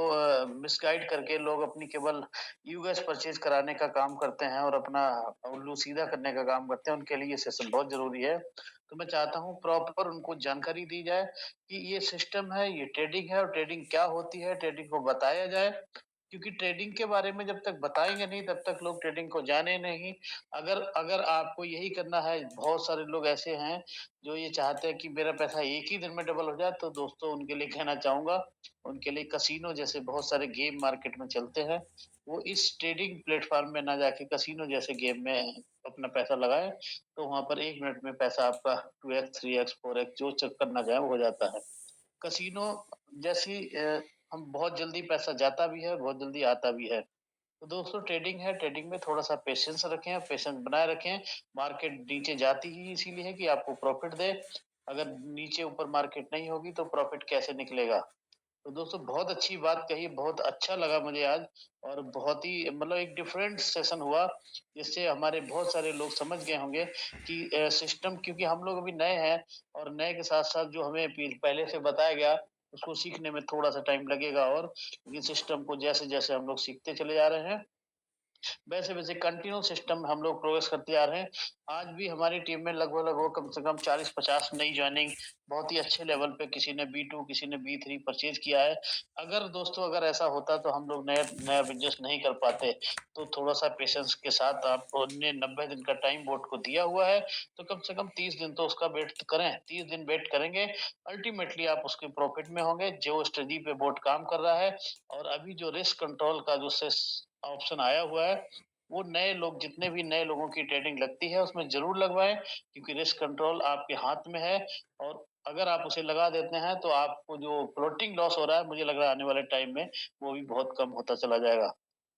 मिसगाइड करके लोग अपनी केवल यूएस परचेज कराने का काम करते हैं और अपना उल्लू सीधा करने का काम करते हैं, उनके लिए ये सेशन बहुत जरूरी है। तो मैं चाहता हूँ प्रॉपर उनको जानकारी दी जाए कि ये सिस्टम है, ये ट्रेडिंग है, और ट्रेडिंग क्या होती है, ट्रेडिंग को बताया जाए क्योंकि ट्रेडिंग के बारे में जब तक बताएंगे नहीं तब तक लोग ट्रेडिंग को जाने नहीं। अगर अगर आपको यही करना है, बहुत सारे लोग ऐसे हैं जो ये चाहते हैं कि मेरा पैसा एक ही दिन में डबल हो जाए, तो दोस्तों उनके लिए कहना चाहूंगा, उनके लिए कसिनो जैसे बहुत सारे गेम मार्केट में चलते हैं, वो इस ट्रेडिंग प्लेटफॉर्म में ना जाके कसिनो जैसे गेम में अपना पैसा लगाए, तो वहां पर 1 मिनट में पैसा आपका 2x 3x 4x जो चेक करना चाहे वो हो जाता है। कसिनो जैसी हम बहुत जल्दी पैसा जाता भी है, बहुत जल्दी आता भी है। तो दोस्तों ट्रेडिंग है, ट्रेडिंग में थोड़ा-सा पेशेंस रखें, पेशेंस बनाए रखें। मार्केट नीचे जाती ही इसीलिए है कि आपको प्रॉफिट दे। अगर नीचे ऊपर मार्केट नहीं होगी तो प्रॉफिट कैसे निकलेगा? तो दोस्तों बहुत अच्छी बात कही, बहुत अच्छा लगा मुझे आज, और बहुत ही मतलब एक डिफरेंट सेशन हुआ, जिससे हमारे बहुत सारे लोग समझ गए होंगे कि सिस्टम, क्योंकि हम लोग अभी नए हैं और नए के साथ-साथ जो हमें पहले से बताया गया, उसको सीखने में थोड़ा-सा टाइम लगेगा, और ये सिस्टम को जैसे-जैसे हम लोग सीखते चले जा रहे हैं, वैसे-वैसे कंटिन्यू सिस्टम हम लोग प्रोग्रेस करते आ रहे हैं। आज भी हमारी टीम में लगभग-लगभग कम से कम 40-50 नई जॉइनिंग बहुत ही अच्छे लेवल पे, किसी ने B2 किसी ने B3 परचेज़ किया है। अगर दोस्तों अगर ऐसा होता तो हम लोग नया नया बिज़नेस नहीं कर पाते। तो थोड़ा-सा पेशेंस के साथ आपने 90 दिन का टाइम बोर्ड को दिया हुआ है, तो कम से कम 30 दिन तो उसका वेट करें। 30 दिन वेट करेंगे, अल्टीमेटली आप उसके प्रॉफिट में होंगे। जो स्ट्रेटजी पे बोर्ड काम कर रहा है, और अभी जो रिस्क कंट्रोल का जो सेस ऑप्शन आया हुआ है, वो नए लोग, जितने भी नए लोगों की ट्रेडिंग लगती है उसमें ज़रूर लगवाएँ, क्योंकि रिस्क कंट्रोल आपके हाथ में है, और अगर आप उसे लगा देते हैं तो आपको जो फ्लोटिंग लॉस हो रहा है, मुझे लग रहा है आने वाले टाइम में वो भी बहुत कम होता चला जाएगा।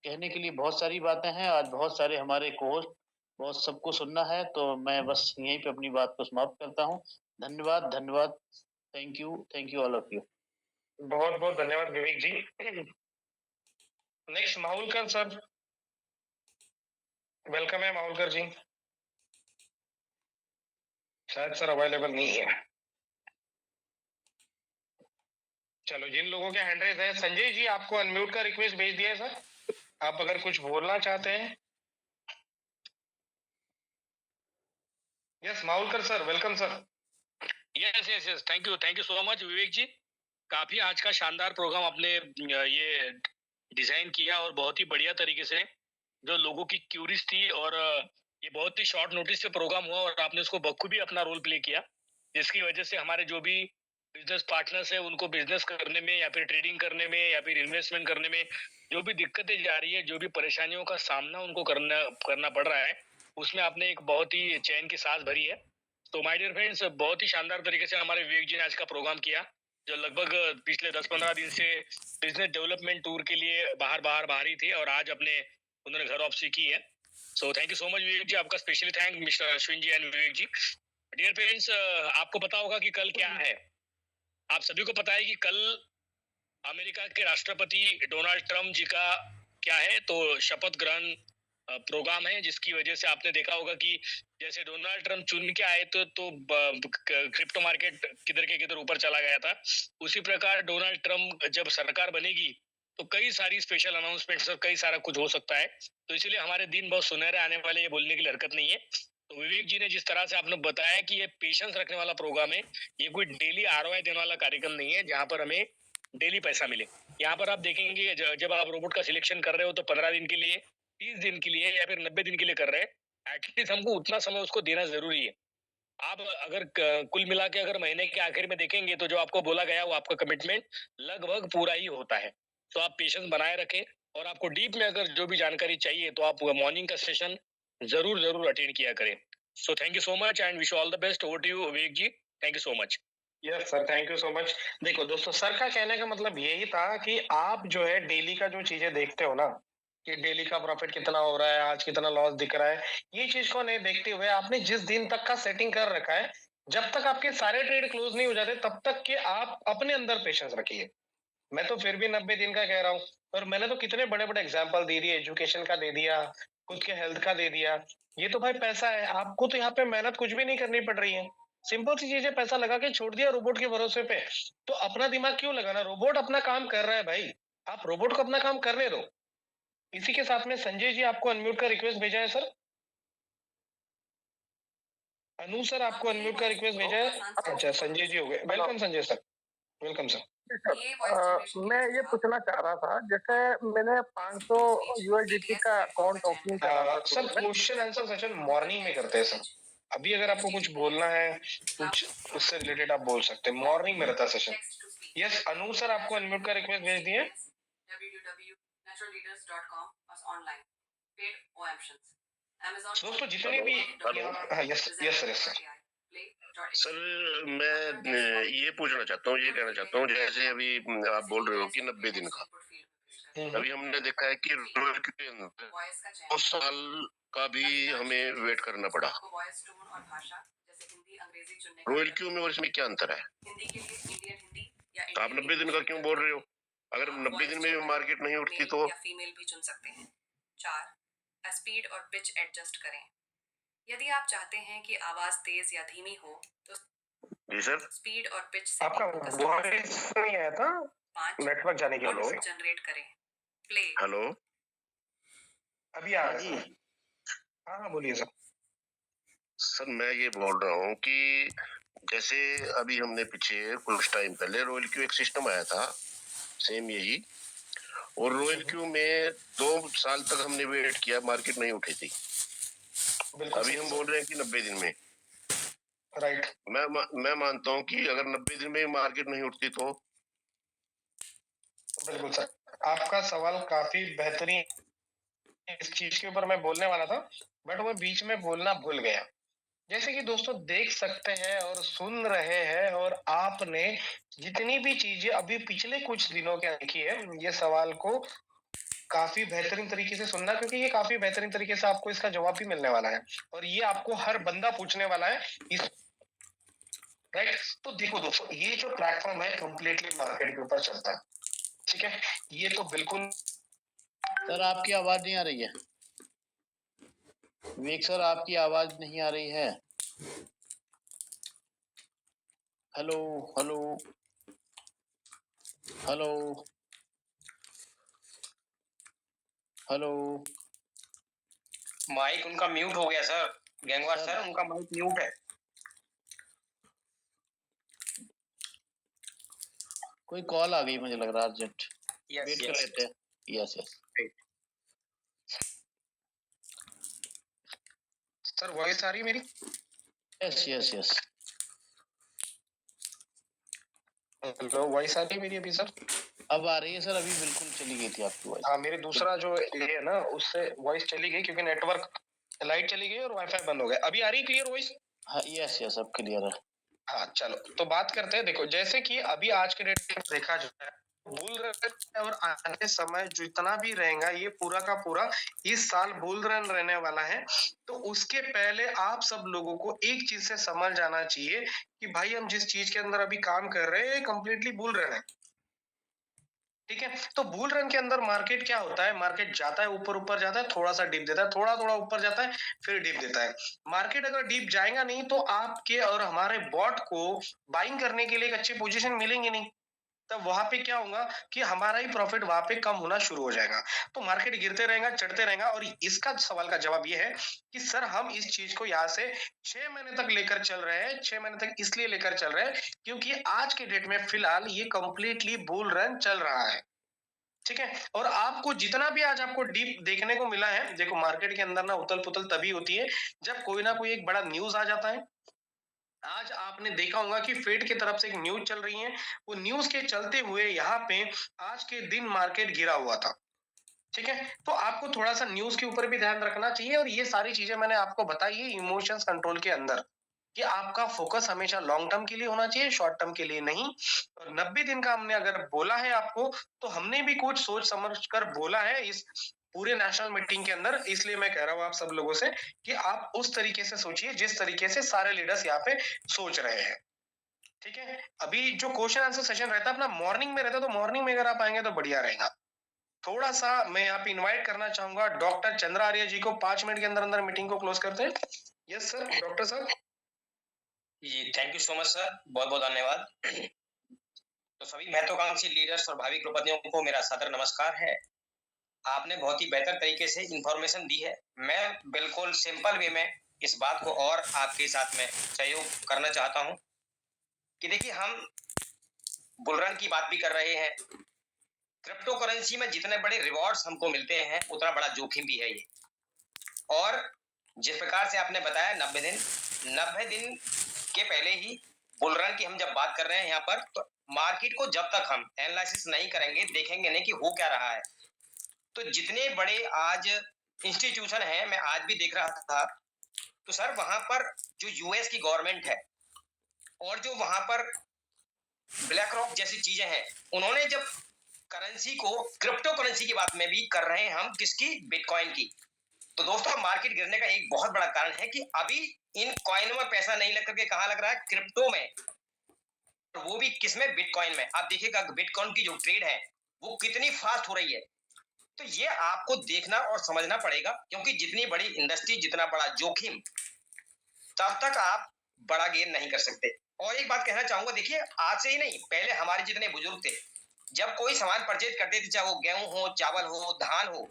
कहने के लिए बहुत सारी बातें हैं, आज बहुत सारे हमारे को-होस्ट, बहुत सबको सुनना है, तो मैं बस यहीं पे अपनी बात को समाप्त करता हूँ। धन्यवाद, धन्यवाद। Thank you all of you. बहुत-बहुत धन्यवाद Vivek ji. Next Mahulkar sir. Welcome है माहुलकर जी। शायद सर अवेलेबल नहीं है। चलो, जिन लोगों के हैंड रेज है, संजय जी आपको अनम्यूट का रिक्वेस्ट भेज दिया है सर, आप अगर कुछ बोलना चाहते हैं। Yes Mahulkar sir, welcome sir. Yes yes yes, thank you so much Vivek ji. काफी आज का शानदार प्रोग्राम आपने ये डिजाइन किया, और बहुत ही बढ़िया तरीके से जो लोगों की क्यूरीज थी, और ये बहुत ही शॉर्ट नोटिस पे प्रोग्राम हुआ और आपने उसको बखूबी अपना रोल प्ले किया, जिसकी वजह से हमारे जो भी बिजनेस पार्टनर्स है उनको बिजनेस करने में या फिर ट्रेडिंग करने में या फिर इन्वेस्टमेंट करने में जो भी दिक्कतें जा रही है, जो भी परेशानियों का सामना उनको करना करना पड़ रहा है, उसमें आपने एक बहुत ही चैन की सांस भरी है। तो माय डियर फ्रेंड्स, बहुत ही शानदार तरीके से हमारे विवेक जी ने आज का प्रोग्राम किया, जो लगभग पिछले 10-15 दिन से बिजनेस डेवलपमेंट टूर के लिए बाहर ही थे, और आज अपने उन्होंने घर वापसी की है। So thank you so much Vivek ji, आपका specially thank mister Ashwin ji and Vivek ji. Dear parents, आपको पता होगा कि कल क्या है। आप सभी को पता है कि कल अमेरिका के राष्ट्रपति डोनाल्ड ट्रम्प जी का क्या है, तो शपथ ग्रहण प्रोग्राम है, जिसकी वजह से आपने देखा होगा कि जैसे डोनाल्ड ट्रम्प चुन के आए तो क्रिप्टो मार्केट किधर के किधर ऊपर चला गया था। उसी प्रकार डोनाल्ड ट्रम्प जब सरकार बनेगी तो कई सारी स्पेशल अनाउंसमेंट्स और कई सारा कुछ हो सकता है, तो इसलिए हमारे दिन बहुत सुनहरे आने वाले, ये बोलने के लिए हरकत नहीं है। तो विवेक जी ने जिस तरह से आपने बताया कि ये पेशेंस रखने वाला प्रोग्राम है, ये कोई डेली आरओआई देने वाला कार्यक्रम नहीं है जहां पर हमें डेली पैसा मिले। यहाँ पर आप देखेंगे जब आप रोबोट का सिलेक्शन कर रहे हो तो 15 दिन के लिए, 30 दिन के लिए या फिर 90 दिन के लिए कर रहे हैं, एटलीस्ट हमको उतना समय उसको देना जरूरी है। आप अगर कुल मिला के अगर महीने के आखिर में देखेंगे तो जो आपको बोला गया वो आपका कमिटमेंट लगभग पूरा ही होता है। तो आप पेशेंस बनाए रखें, और आपको डीप में अगर जो भी जानकारी चाहिए तो आप मॉर्निंग का सेशन जरूर जरूर अटेंड किया करें। So thank you so much and wish all the best. Over to you Vivek ji, thank you so much. Yes sir, thank you so much. देखो दोस्तों, सर का कहने का मतलब यही था कि आप जो है डेली का जो चीजें देखते हो ना, कि डेली का प्रॉफिट कितना हो रहा है, आज कितना लॉस दिख रहा है, ये चीज को नहीं देखते हुए आपने जिस दिन तक का सेटिंग कर रखा है, जब तक आपके सारे ट्रेड क्लोज नहीं हो जाते तब तक के आप अपने अंदर पेशेंस रखिए। मैं तो फिर भी 90 दिन का कह रहा हूँ, और मैंने तो कितने बड़े बड़े एग्जाम्पल दे दिए, एजुकेशन का दे दिया, खुद के हेल्थ का दे दिया। ये तो भाई पैसा है, आपको तो यहाँ पे मेहनत कुछ भी नहीं करनी पड़ रही है। सिंपल सी चीज है, पैसा लगा के छोड़ दिया रोबोट के भरोसे पे। तो अपना दिमाग क्यों लगाना, रोबोट अपना काम कर रहा है भाई, आप रोबोट को अपना काम करने दो। इसी के साथ में संजय जी आपको अनम्यूट का रिक्वेस्ट भेजा है सर। अनु सर आपको अनम्यूट का रिक्वेस्ट भेजा है। अच्छा, संजय जी हो गए, welcome Sanjay sir, welcome sir. मैं ये पूछना चाह रहा था, जैसे मैंने 500 USDT का अकाउंट ओपनिंग करा था sir question answer session morning में करते हैं सर। अभी अगर आपको कुछ बोलना है, कुछ उससे रिलेटेड आप बोल सकते हैं, मॉर्निंग में रहता है सेशन। यस अनु सर, आपको अनम्यूट का रिक्वेस्ट भेज दिए। दोस्तों जितने भी yes yes sir, yes sir. Sir मैं ये पूछना चाहता हूँ, ये कहना चाहता हूँ, जैसे अभी आप बोल रहे हो कि 90 दिन का, अभी हमने देखा है कि रोयल के अंदर 2 साल का भी हमें वेट करना पड़ा। रोयल क्यू में और इसमें क्या अंतर है? आप 90 दिन का क्यों बोल रहे हो? अगर 90 दिन में मार्केट नहीं उठती तो फीमेल भी चुन सकते हैं। 4 स्पीड और पिच एडजस्ट करें। यदि आप चाहते हैं कि आवाज तेज या धीमी हो तो जी सर, स्पीड और पिच आपका वॉइस नहीं आया था, 5 नेटवर्क जाने की वजह से। जनरेट करें। प्ले। हेलो, अभी आ रहा है। हाँ बोलिए सर। सर मैं ये बोल रहा हूँ कि जैसे अभी हमने पीछे कुछ टाइम पहले रॉयल क्यू एक सिस्टम आया था, सेम यही, और रॉयल क्यू में 2 साल तक हमने वेट किया, मार्केट नहीं उठी थी। अभी हम बोल रहे हैं कि 90 दिन में। राइट। मैं मानता हूँ कि अगर 90 दिन में मार्केट नहीं उठती तो। बिल्कुल सर, आपका सवाल काफी बेहतरीन। इस चीज के ऊपर मैं बोलने वाला था, बट वो बीच में बोलना भूल गया। जैसे कि दोस्तों देख सकते हैं और सुन रहे हैं, और आपने जितनी भी चीजें अभी पिछले कुछ दिनों के देखी है, ये सवाल को काफी बेहतरीन तरीके से सुनना, क्योंकि ये काफी बेहतरीन तरीके से आपको इसका जवाब भी मिलने वाला है, और ये आपको हर बंदा पूछने वाला है इस। राइट, तो देखो दोस्तों, ये जो प्लेटफॉर्म है कंप्लीटली मार्केट के ऊपर चलता है, ठीक है। ये तो बिल्कुल सर आपकी आवाज नहीं आ रही है। विवेक सर आपकी आवाज नहीं आ रही है। Hello hello hello hello. Mic उनका म्यूट हो गया सर, गैंगवार सर उनका माइक म्यूट है। कोई कॉल आ गई मुझे लग रहा है, अर्जेंट। वेट कर लेते हैं। यस यस सर वॉइस आ रही है मेरी? Yes yes yes. Hello, voice आ रही है मेरी अभी सर? अब आ रही है सर, अभी बिल्कुल चली गई थी आपकी वॉइस। हाँ, मेरी दूसरा जो ये है ना, उससे वॉइस चली गई, क्योंकि नेटवर्क लाइट चली गई और वाईफाई बंद हो गया। अभी आ रही क्लियर वॉइस? हाँ यस यस, अब क्लियर है। हाँ चलो, तो बात करते हैं। देखो, जैसे कि अभी आज के डेट में देखा जाए, बुल रन और आने समय जितना भी रहेगा, ये पूरा का पूरा इस साल बुल रन रहने वाला है। तो उसके पहले आप सब लोगों को एक चीज से समझ जाना चाहिए कि भाई हम जिस चीज के अंदर अभी काम कर रहे हैं कंप्लीटली बुल रन है, ठीक है। तो बुल रन के अंदर मार्केट क्या होता है, मार्केट जाता है ऊपर ऊपर जाता है, थोड़ा सा डिप देता है, थोड़ा थोड़ा ऊपर जाता है, फिर डिप देता है। मार्केट अगर डिप जाएगा नहीं तो आपके और हमारे बॉट को बाइंग करने के लिए एक अच्छी पोजीशन मिलेंगी नहीं। तब वहां पे क्या होगा कि हमारा ही प्रॉफिट वहां पे कम होना शुरू हो जाएगा। तो मार्केट गिरते रहेगा, चढ़ते रहेगा। और इसका सवाल का जवाब ये है कि सर हम इस चीज को यहाँ से 6 महीने तक लेकर चल रहे हैं। 6 महीने तक इसलिए लेकर चल रहे हैं क्योंकि आज के डेट में फिलहाल ये कंप्लीटली बुल रन चल रहा है, ठीक है। और आपको जितना भी आज आपको डीप देखने को मिला है, देखो मार्केट के अंदर ना उथल पुथल तभी होती है जब कोई ना कोई एक बड़ा न्यूज आ जाता है। आज आपने देखा होगा कि फेड की तरफ से एक न्यूज चल रही है, वो न्यूज के चलते हुए यहाँ पे आज के दिन मार्केट गिरा हुआ था, ठीक है। तो आपको थोड़ा सा न्यूज के ऊपर भी ध्यान रखना चाहिए, और ये सारी चीजें मैंने आपको बताई है इमोशंस कंट्रोल के अंदर, कि आपका फोकस हमेशा लॉन्ग टर्म के लिए होना चाहिए, शॉर्ट टर्म के लिए नहीं। और 90 दिन का हमने अगर बोला है आपको, तो हमने भी कुछ सोच समझ कर बोला है इस पूरे नेशनल मीटिंग के अंदर। इसलिए मैं कह रहा हूं आप सब लोगों से कि आप उस तरीके से सोचिए जिस तरीके से सारे लीडर्स यहाँ पे सोच रहे हैं, ठीक है। अभी जो क्वेश्चन आंसर सेशन रहता है अपना मॉर्निंग में रहता है, तो मॉर्निंग में अगर आप आएंगे तो बढ़िया रहेगा। थोड़ा सा मैं यहाँ पे इन्वाइट करना चाहूंगा डॉक्टर चंद्रा आर्य जी को। 5 मिनट के अंदर अंदर मीटिंग को क्लोज करते हैं। यस सर, डॉक्टर साहब जी, thank you so much sir, बहुत बहुत धन्यवाद। तो सभी महत्वाकांक्षी लीडर्स और भावी कृपतियों को मेरा सादर नमस्कार है। आपने बहुत ही बेहतर तरीके से इंफॉर्मेशन दी है। मैं बिल्कुल सिंपल वे में इस बात को और आपके साथ में सहयोग करना चाहता हूं कि देखिए, हम बुलरन की बात भी कर रहे हैं। क्रिप्टो करेंसी में जितने बड़े रिवॉर्ड्स हमको मिलते हैं उतना बड़ा जोखिम भी है ये। और जिस प्रकार से आपने बताया 90 दिन के पहले ही बुलरन की हम जब बात कर रहे हैं यहाँ पर, तो मार्केट को जब तक हम एनालिसिस नहीं करेंगे, देखेंगे नहीं कि हो क्या रहा है, तो जितने बड़े आज इंस्टीट्यूशन है, मैं आज भी देख रहा था, तो सर वहां पर जो यूएस की गवर्नमेंट है और जो वहां पर ब्लैक रॉक जैसी चीजें हैं, उन्होंने जब करेंसी को क्रिप्टो करेंसी की बात में भी कर रहे हैं हम, किसकी? बिटकॉइन की। तो दोस्तों मार्केट गिरने का एक बहुत बड़ा कारण है कि अभी इन कॉइनों में पैसा नहीं लग करके कहां लग रहा है? क्रिप्टो में, वो भी किसमें? बिटकॉइन में। आप देखिएगा बिटकॉइन की जो ट्रेड है वो कितनी फास्ट हो रही है। तो ये आपको देखना और समझना पड़ेगा, क्योंकि जितनी बड़ी इंडस्ट्री, जितना बड़ा जोखिम, तब तक आप बड़ा गेन नहीं कर सकते। और एक बात कहना चाहूंगा, देखिए आज से ही नहीं, पहले हमारे जितने बुजुर्ग थे, जब कोई सामान परचेज करते थे, चाहे वो गेहूं हो, चावल हो, धान हो,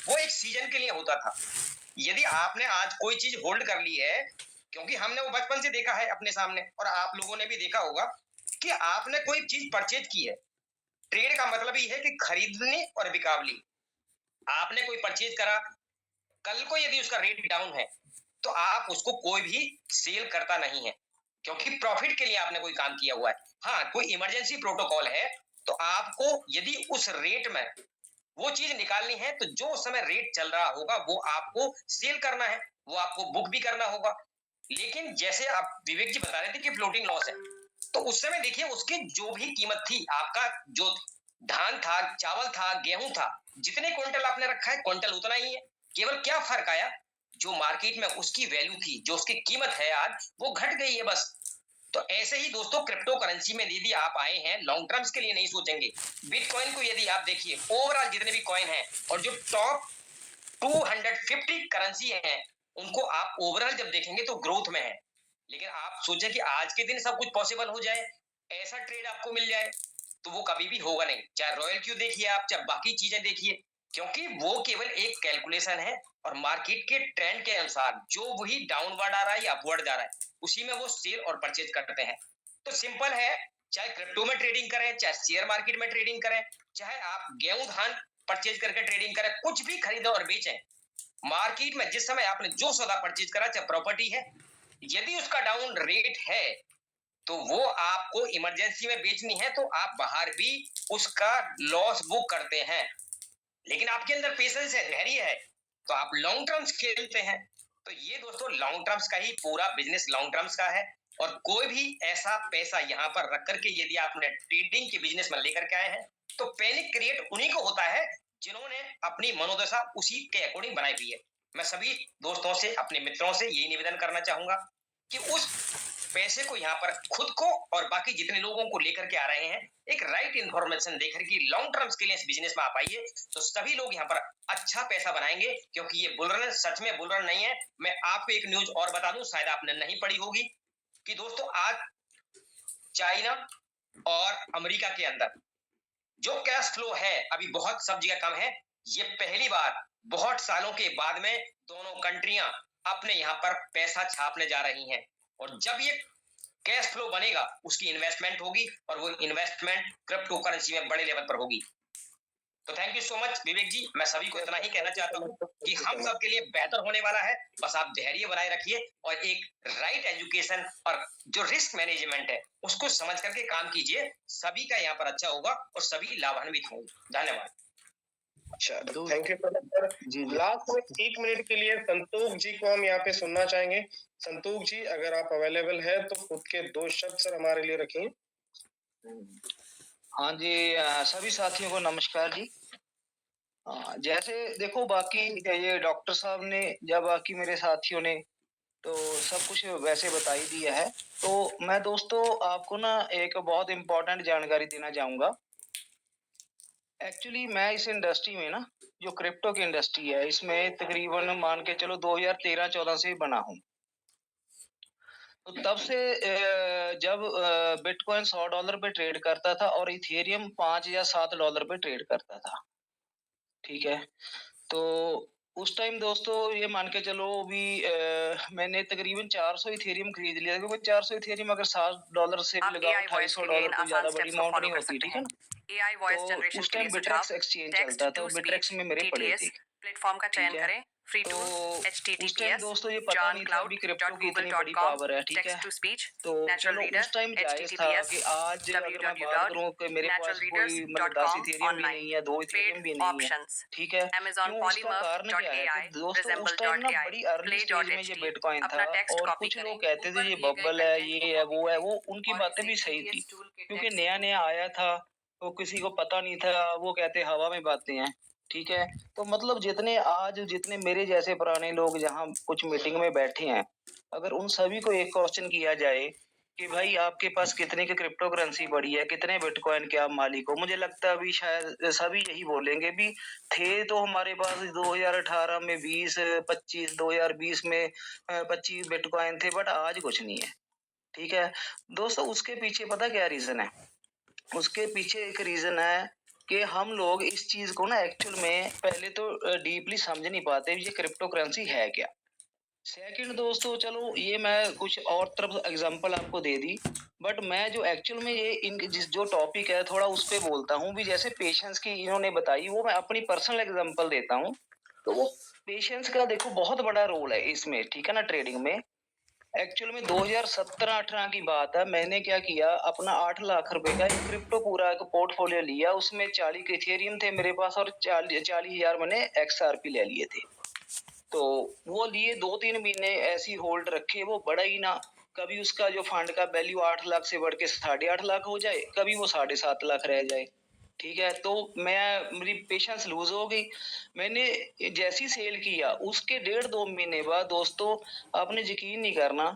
वो एक सीजन के लिए होता था। यदि आपने आज कोई चीज होल्ड कर ली है, क्योंकि हमने वो बचपन से देखा है अपने सामने, और आप लोगों ने भी देखा होगा कि आपने कोई चीज परचेज की है, ट्रेड का मतलब ही है कि खरीदनी और बिकावली। आपने कोई परचेज करा, कल को यदि उसका रेट डाउन है तो आप उसको कोई भी सेल करता नहीं है, क्योंकि प्रॉफिट के लिए आपने कोई काम किया हुआ है। हाँ, कोई इमरजेंसी प्रोटोकॉल है तो आपको यदि उस रेट में वो चीज निकालनी है, तो जो उस समय रेट चल रहा होगा वो आपको सेल करना है, वो आपको बुक भी करना होगा। लेकिन जैसे आप विवेक जी बता रहे थे कि फ्लोटिंग लॉस है, तो उस समय देखिए उसकी जो भी कीमत थी, आपका जो धान था, चावल था, गेहूं था, जितने क्विंटल आपने रखा है क्विंटल उतना ही है। केवल क्या फर्क आया, जो मार्केट में उसकी वैल्यू थी, जो उसकी कीमत है आज, वो घट गई है बस। तो ऐसे ही दोस्तों क्रिप्टो करेंसी में यदि आप आए हैं, लॉन्ग टर्म्स के लिए नहीं सोचेंगे। बिटकॉइन को यदि आप देखिए, ओवरऑल जितने भी कॉइन हैं और जो टॉप 250 करेंसी हैं, उनको आप ओवरऑल जब देखेंगे तो ग्रोथ में है। लेकिन आप सोचें कि आज के दिन सब कुछ पॉसिबल हो जाए, ऐसा ट्रेड आपको मिल जाए, तो वो कभी भी होगा नहीं। चाहे रॉयल क्यू देखिए आप, चाहे बाकी चीजें देखिए, क्योंकि वो केवल एक कैलकुलेशन है और मार्केट के ट्रेंड के अनुसार जो वही डाउनवर्ड आ रहा है या अपवर्ड जा रहा है, उसी में वो सेल और परचेज करते हैं। तो सिंपल है, चाहे क्रिप्टो में ट्रेडिंग करें, चाहे शेयर मार्केट में ट्रेडिंग करें, चाहे आप गेहूं धान परचेज करके ट्रेडिंग करें, कुछ भी खरीदें और बेचें, मार्केट में जिस समय आपने जो सौदा परचेज करा, चाहे प्रॉपर्टी है, यदि उसका डाउन रेट है तो वो आपको इमरजेंसी में बेचनी है, तो आप बाहर भी उसका लॉस बुक करते हैं। लेकिन आपके अंदर पेशेंस है, धैर्य है, तो आप लॉन्ग टर्म्स खेलते हैं। तो ये दोस्तों लॉन्ग टर्म्स का ही पूरा बिजनेस लॉन्ग टर्म्स का है। और कोई भी ऐसा पैसा यहाँ पर रख करके यदि आपने ट्रेडिंग के बिजनेस में लेकर के आए हैं, तो पैनिक क्रिएट उन्हीं को होता है जिन्होंने अपनी मनोदशा उसी के अकॉर्डिंग बनाई हुई है। मैं सभी दोस्तों से, अपने मित्रों से यही निवेदन करना चाहूंगा कि उस पैसे को यहाँ पर खुद को और बाकी जितने लोगों को लेकर के आ रहे हैं, एक राइट इन्फॉर्मेशन देकर के लॉन्ग टर्म्स के लिए इस बिजनेस में आप आइए, तो सभी लोग यहाँ पर अच्छा पैसा बनाएंगे। क्योंकि ये बुलरन सच में बुलरन नहीं है। मैं आपको एक न्यूज और बता दूं, शायद आपने नहीं पढ़ी होगी, कि दोस्तों आज चाइना और अमेरिका के अंदर जो कैश फ्लो है अभी बहुत सब जगह कम है। ये पहली बार बहुत सालों के बाद में दोनों कंट्रियां अपने यहाँ पर पैसा छापने जा रही हैं, और जब ये कैश फ्लो बनेगा उसकी इन्वेस्टमेंट होगी, और वो इन्वेस्टमेंट क्रिप्टो करेंसी में बड़े लेवल पर होगी। तो thank you so much Vivek जी। मैं सभी को इतना ही कहना चाहता हूँ कि हम सब के लिए बेहतर होने वाला है, बस आप धैर्य बनाए रखिए और एक राइट एजुकेशन और जो रिस्क मैनेजमेंट है उसको समझ करके काम कीजिए। सभी का यहाँ पर अच्छा होगा और सभी लाभान्वित होंगे। धन्यवाद। अच्छा, थैंक यू सर। लास्ट में 1 मिनट के लिए संतोष जी को हम यहाँ पे सुनना चाहेंगे। संतोष जी अगर आप अवेलेबल है तो खुद के 2 शब्द सर हमारे लिए रखें। हाँ जी, सभी साथियों को नमस्कार जी। जैसे देखो, बाकी ये डॉक्टर साहब ने या बाकी मेरे साथियों ने तो सब कुछ वैसे बता ही दिया है। तो मैं दोस्तों आपको ना एक बहुत इम्पोर्टेंट जानकारी देना चाहूंगा। एक्चुअली मैं इस इंडस्ट्री में ना, जो क्रिप्टो की इंडस्ट्री है, इसमें तकरीबन मान के चलो 2013-14 से बना हूँ। तो तब से जब बिटकॉइन $100 पे ट्रेड करता था और इथेरियम $5 या $7 पे ट्रेड करता था, ठीक है। तो उस टाइम दोस्तों ये मान के चलो भी मैंने तकरीबन 400 इथेरियम खरीद लिया, क्योंकि 400 इथेरियम अगर $7 से भी आप लगाओ AI वॉइस के लिए इन $250 कोई आसान ज्यादा बड़ी स्टेप्स को अमाउंट फॉलो नहीं कर होती, सकते ठीक है हैं। ना। AI वॉइस तो जनरेशन उस के लिए टाइम सुझाव, बिट्रेक्स एक्सचेंज टेक्स्ट चलता था, टू बिट्रेक्स स्पीच में मेरे पड़े TTS थे, प्लेटफॉर्म का ठीक चयन है। करें। फ्री तो टूल उस टाइम HTTPS दोस्तों ये पता नहीं था अभी क्रिप्टो की इतनी बड़ी johncloud.google.com पावर है, ठीक है। टेक्स्ट टू स्पीच तो नेचुरल चलो रीडर उस टाइम जायज था HTTPS कि आज अगर मैं बात करूं कि मेरे पास कोई मतलब 10 www.naturalreaders.com इथेरियम भी ऑनलाइन नहीं है, 2 पेड इथेरियम भी नहीं है, ऑप्शंस ठीक है। Amazon क्यों, इसका कारण क्या है polymorph.ai कि दोस्तों उस टाइम ना resemble.ai बड़ी अर्ली स्टेज में ये play.ht बिटकॉइन था अपना टेक्स्ट और कॉपी कुछ करें। लोग कहते थे ऊपर ये दिए गए बबल है, कंटेंट को ये है, कॉपी वो है, करें वो उनकी और बातें इसे भी सही थी, TTS टूल के क्योंकि टेक्स्ट नया नया आया था तो किसी को पता नहीं था, वो कहते हवा में बातें हैं, ठीक है। तो मतलब जितने मेरे जैसे पुराने लोग जहाँ कुछ मीटिंग में बैठे हैं, अगर उन सभी को एक क्वेश्चन किया जाए कि भाई आपके पास कितने की क्रिप्टो करेंसी पड़ी है, कितने बिटकॉइन के आप मालिक हो, मुझे लगता है अभी शायद सभी यही बोलेंगे भी थे तो हमारे पास 2018 में 20 25 2020 में 25 बिटकॉइन थे, बट आज कुछ नहीं है, ठीक है। दोस्तों उसके पीछे पता क्या रीजन है? उसके पीछे एक रीजन है कि हम लोग इस चीज को ना एक्चुअल में पहले तो डीपली समझ नहीं पाते ये क्रिप्टो करेंसी है क्या। सेकंड दोस्तों चलो ये मैं कुछ और तरफ एग्जांपल आपको दे दी, बट मैं जो एक्चुअल में ये इन जिस जो टॉपिक है थोड़ा उस पे बोलता हूँ भी। जैसे पेशेंस की इन्होंने बताई, वो मैं अपनी पर्सनल एग्जांपल देता हूँ। तो वो पेशेंस का देखो बहुत बड़ा रोल है इसमें, ठीक है ना, ट्रेडिंग में। एक्चुअल में 2017-18 की बात है, मैंने क्या किया, अपना 8 लाख रुपए का एक क्रिप्टो पूरा एक पोर्टफोलियो लिया, उसमें 40 इथेरियम थे मेरे पास और 40,000 मैंने XRP ले लिए थे। तो वो लिए 2-3 महीने ऐसी होल्ड रखे, वो बढ़ा ही ना। कभी उसका जो फंड का वैल्यू 8 लाख से बढ़ के 8.5 लाख हो जाए, कभी वो 7.5 लाख रह जाए, ठीक है। तो मेरी पेशेंस लूज हो गई। मैंने जैसी सेल किया उसके 1.5-2 महीने बाद दोस्तों, आपने यकीन नहीं करना,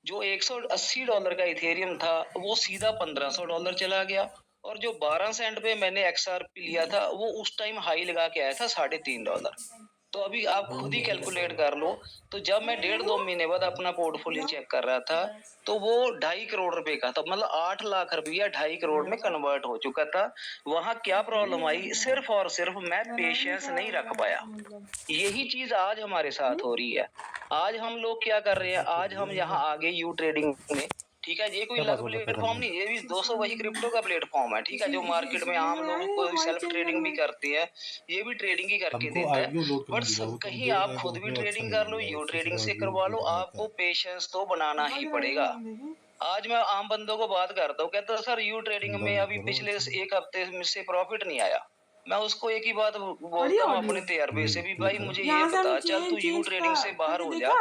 जो $180 का इथेरियम था वो सीधा $1500 चला गया, और जो 12 सेंट पे मैंने XRP लिया था वो उस टाइम हाई लगा के आया था $3.5। तो अभी आप खुद ही कैलकुलेट कर लो। तो जब मैं 1.5-2 महीने बाद अपना पोर्टफोलियो चेक कर रहा था तो वो 2.5 करोड़ रुपए का था, मतलब 8 लाख रुपया 2.5 करोड़ में कन्वर्ट हो चुका था। वहां क्या प्रॉब्लम आई, सिर्फ और सिर्फ मैं पेशेंस नहीं रख पाया। यही चीज आज हमारे साथ हो रही है। आज हम लोग क्या कर रहे हैं, आज हम यहाँ आगे यू ट्रेडिंग में, ठीक है, ये कोई अलग प्लेटफॉर्म नहीं, ये भी दोस्तों वही क्रिप्टो का प्लेटफॉर्म है, ठीक है, जो मार्केट में आम लोग कोई सेल्फ ट्रेडिंग भी करते हैं, ये भी ट्रेडिंग ही करके देता है। बट कहीं आप खुद भी ट्रेडिंग कर लो, यू ट्रेडिंग से करवा लो, आपको पेशेंस तो बनाना ही पड़ेगा। आज मैं आम बंदों को बात करता हूँ, कहता सर यू ट्रेडिंग में अभी पिछले एक हफ्ते से प्रॉफिट नहीं आया। मैं उसको एक ही बात बोलता हूँ अपने तजर्बे से भी, भाई मुझे ये बता, चल तू यू ट्रेडिंग से बाहर हो जा,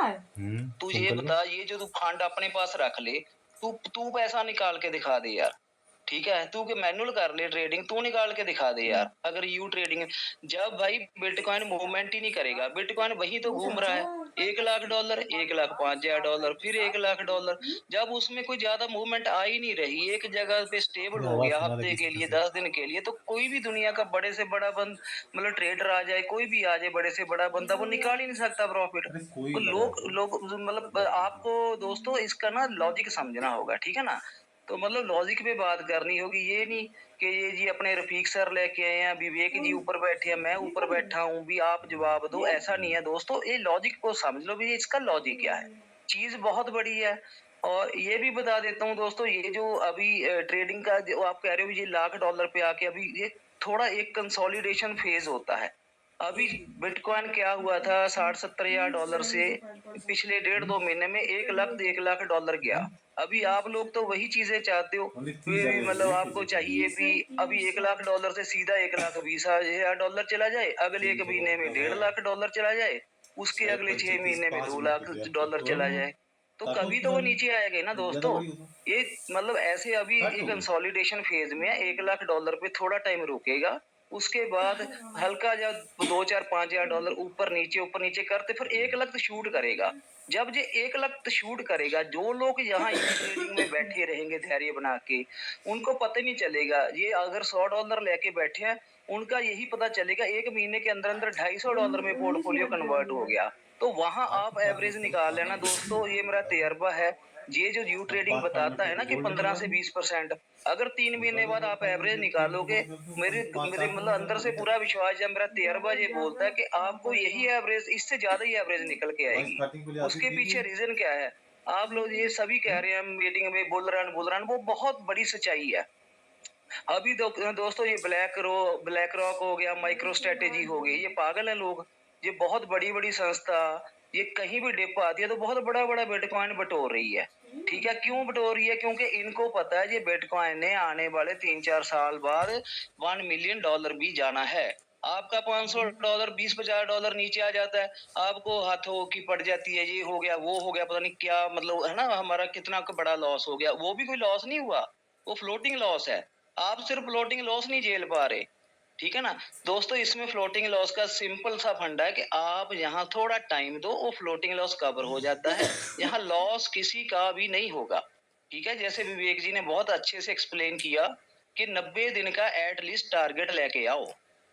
तू ये बता, ये जो तू फंड अपने पास रख ले, तू पैसा निकाल के दिखा दे यार, ठीक है, तू के मैनुअल कर ले ट्रेडिंग, तू निकाल के दिखा दे यार। अगर यू ट्रेडिंग जब भाई बिटकॉइन मूवमेंट ही नहीं करेगा, बिटकॉइन वही तो घूम रहा है, $1 लाख, $1,05,000, फिर $1 लाख, जब उसमें कोई ज्यादा मूवमेंट आ ही नहीं रही, एक जगह पे स्टेबल हो गया हफ्ते के लिए 10 दिन के लिए, तो कोई भी दुनिया का बड़े से बड़ा बंद मतलब ट्रेडर आ जाए, कोई भी आ जाए बड़े से बड़ा बंदा, वो निकाल ही नहीं सकता प्रॉफिट। तो लोग मतलब आपको दोस्तों इसका ना लॉजिक समझना होगा, ठीक है ना। तो मतलब लॉजिक पे बात करनी होगी, ये नहीं कि ये जी अपने रफीक सर लेके आए हैं, विवेक जी ऊपर बैठे हैं, मैं ऊपर बैठा हूँ भी आप जवाब दो, ऐसा नहीं है दोस्तों। ये लॉजिक को समझ लो भी इसका लॉजिक क्या है, चीज बहुत बड़ी है। और ये भी बता देता हूँ दोस्तों, ये जो अभी ट्रेडिंग का जो आप कह रहे हो ये $1 लाख पे आके अभी ये थोड़ा एक कंसोलिडेशन फेज होता है। अभी बिटकॉइन क्या हुआ था, 60-70 हजार डॉलर से पिछले 1.5-2 महीने में $1 लाख गया। अभी आप लोग तो वही चीजें चाहते हो, मतलब आपको चाहिए भी अभी $1 लाख से सीधा $1,20,000 चला जाए, अगले एक महीने में $1.5 लाख चला जाए, उसके अगले 6 महीने में $2 लाख चला जाए, तो कभी तो वो नीचे आएगा ना दोस्तों। ये मतलब ऐसे अभी एक कंसोलिडेशन फेज में $1 लाख पे थोड़ा टाइम रुकेगा, उसके बाद हल्का जब 2-4-5 हजार डॉलर ऊपर नीचे करते फिर 1 लाख शूट करेगा। जब ये 1 लाख शूट करेगा, जो लोग यहाँ ट्रेडिंग में बैठे रहेंगे धैर्य बना के, उनको पता नहीं चलेगा। ये अगर $100 लेके बैठे हैं, उनका यही पता चलेगा एक महीने के अंदर अंदर $250 में पोर्टफोलियो कन्वर्ट हो गया। तो वहां आप एवरेज निकाल लेना दोस्तों, ये मेरा तजर्बा है। ये जो यू ट्रेडिंग बताता है ना कि 15 से 20%, अगर 3 महीने बाद आप एवरेज निकालोगे, मेरे मतलब अंदर से पूरा विश्वास है, मेरा तजर्बा ये बोलता है कि आपको यही एवरेज, इससे ज्यादा ही एवरेज निकल के आएगी। उसके पीछे रीजन क्या है? आप लोग ये सभी कह रहे हैं मीटिंग में बुल रन, वो बहुत बड़ी सच्चाई है। अभी दोस्तों ये ब्लैक रॉक हो गया, माइक्रो स्ट्रेटेजी हो गई, ये पागल है लोग। ये बहुत बड़ी बड़ी संस्था, ये कहीं भी डिप आती है तो बहुत बड़ा बड़ा बिटकॉइन बटोर रही है। ठीक है, क्यों बटोर रही है? क्योंकि इनको पता है ये बिटकॉइन ने आने वाले 3-4 साल बाद $1 मिलियन भी जाना है। आपका $500 $20-50 नीचे आ जाता है, आपको हाथों की पड़ जाती है, ये हो गया वो हो गया, पता नहीं क्या, मतलब है ना, हमारा कितना बड़ा लॉस हो गया। वो भी कोई लॉस नहीं हुआ, वो फ्लोटिंग लॉस है। आप सिर्फ फ्लोटिंग लॉस नहीं झेल पा रहे, ठीक है ना दोस्तों। इसमें फ्लोटिंग लॉस का सिंपल सा फंडा है कि आप यहाँ थोड़ा टाइम दो, वो फ्लोटिंग लॉस कवर हो जाता है। यहाँ लॉस किसी का भी नहीं होगा, ठीक है। जैसे विवेक जी ने बहुत अच्छे से एक्सप्लेन किया कि 90 दिन का एटलीस्ट टारगेट लेके आओ,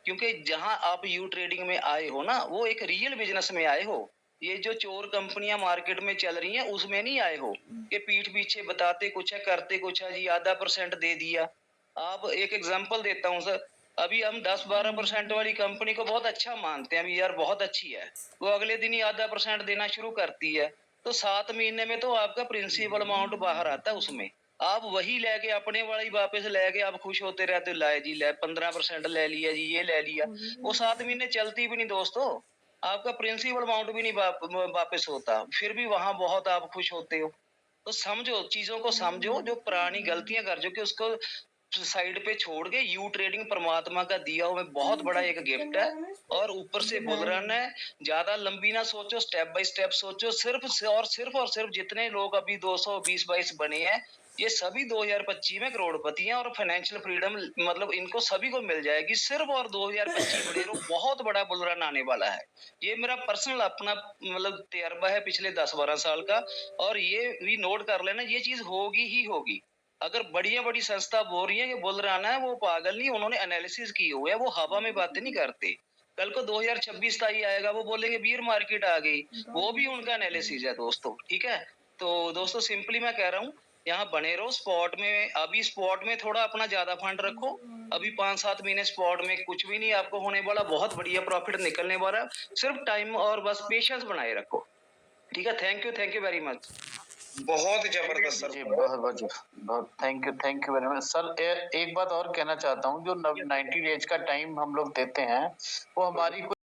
क्योंकि जहां आप यू ट्रेडिंग में आए हो ना, वो एक रियल बिजनेस में आए हो। ये जो चोर कंपनियां मार्केट में चल रही हैं उसमें नहीं आए हो कि पीठ पीछे बताते कुछ है करते कुछ है, जी आधा % दे दिया। आप एक एग्जांपल देता हूं सर, अभी हम 10-12% वाली कंपनी को बहुत अच्छा मानते हैं, अभी यार बहुत अच्छी है, वो अगले दिन ही आधा % देना शुरू करती है, तो 7 महीने में तो आपका प्रिंसिपल अमाउंट बाहर आता है उसमें। आप वही लेके अपने वाली वापस लेके आप खुश होते रहते, लाए जी ले 15% ले लिया जी, ये ले लिया, वो 7 महीने चलती भी नहीं दोस्तों, आपका प्रिंसिपल अमाउंट भी नहीं वापस होता, फिर भी वहां बहुत आप खुश होते हो। तो समझो, चीजों को समझो, जो पुरानी गलतियां कर जो कि उसको साइड पे छोड़ के यू ट्रेडिंग परमात्मा का दिया हुआ बहुत बड़ा एक गिफ्ट है, और ऊपर से बुल रन है। ज्यादा लंबी ना सोचो, स्टेप बाय स्टेप सोचो। सिर्फ जितने लोग अभी 220-22 बने हैं, ये सभी 2025 में करोड़पति हैं, और फाइनेंशियल फ्रीडम मतलब इनको सभी को मिल जाएगी सिर्फ, और 2025 बड़े लोग बहुत बड़ा बुल रन आने वाला है। ये मेरा पर्सनल अपना मतलब तजर्बा है पिछले 10-12 साल का, और ये भी नोट कर लेना, ये चीज होगी ही होगी। अगर बड़ी संस्था बोल रही है कि बुल रन है, वो पागल नहीं, उन्होंने एनालिसिस की हुई है, वो हवा में बातें नहीं करते। कल को 2026 ताई आएगा, वो बोलेंगे बियर मार्केट आ गई, वो भी उनका एनालिसिस है दोस्तों, ठीक है। तो दोस्तों सिंपली मैं कह रहा हूँ, यहाँ बने रहो स्पॉट में। अभी स्पॉट में थोड़ा अपना ज्यादा फंड रखो, अभी 5-7 महीने स्पॉट में कुछ भी नहीं आपको होने वाला, बहुत बढ़िया प्रॉफिट निकलने वाला है। सिर्फ टाइम और बस पेशेंस बनाए रखो, ठीक है। Thank you very much. बहुत जबरदस्त सर, जी बहुत thank you very much sir. एक बात और कहना चाहता हूँ, जो 90 डेज का टाइम हम लोग देते हैं, वो हमारी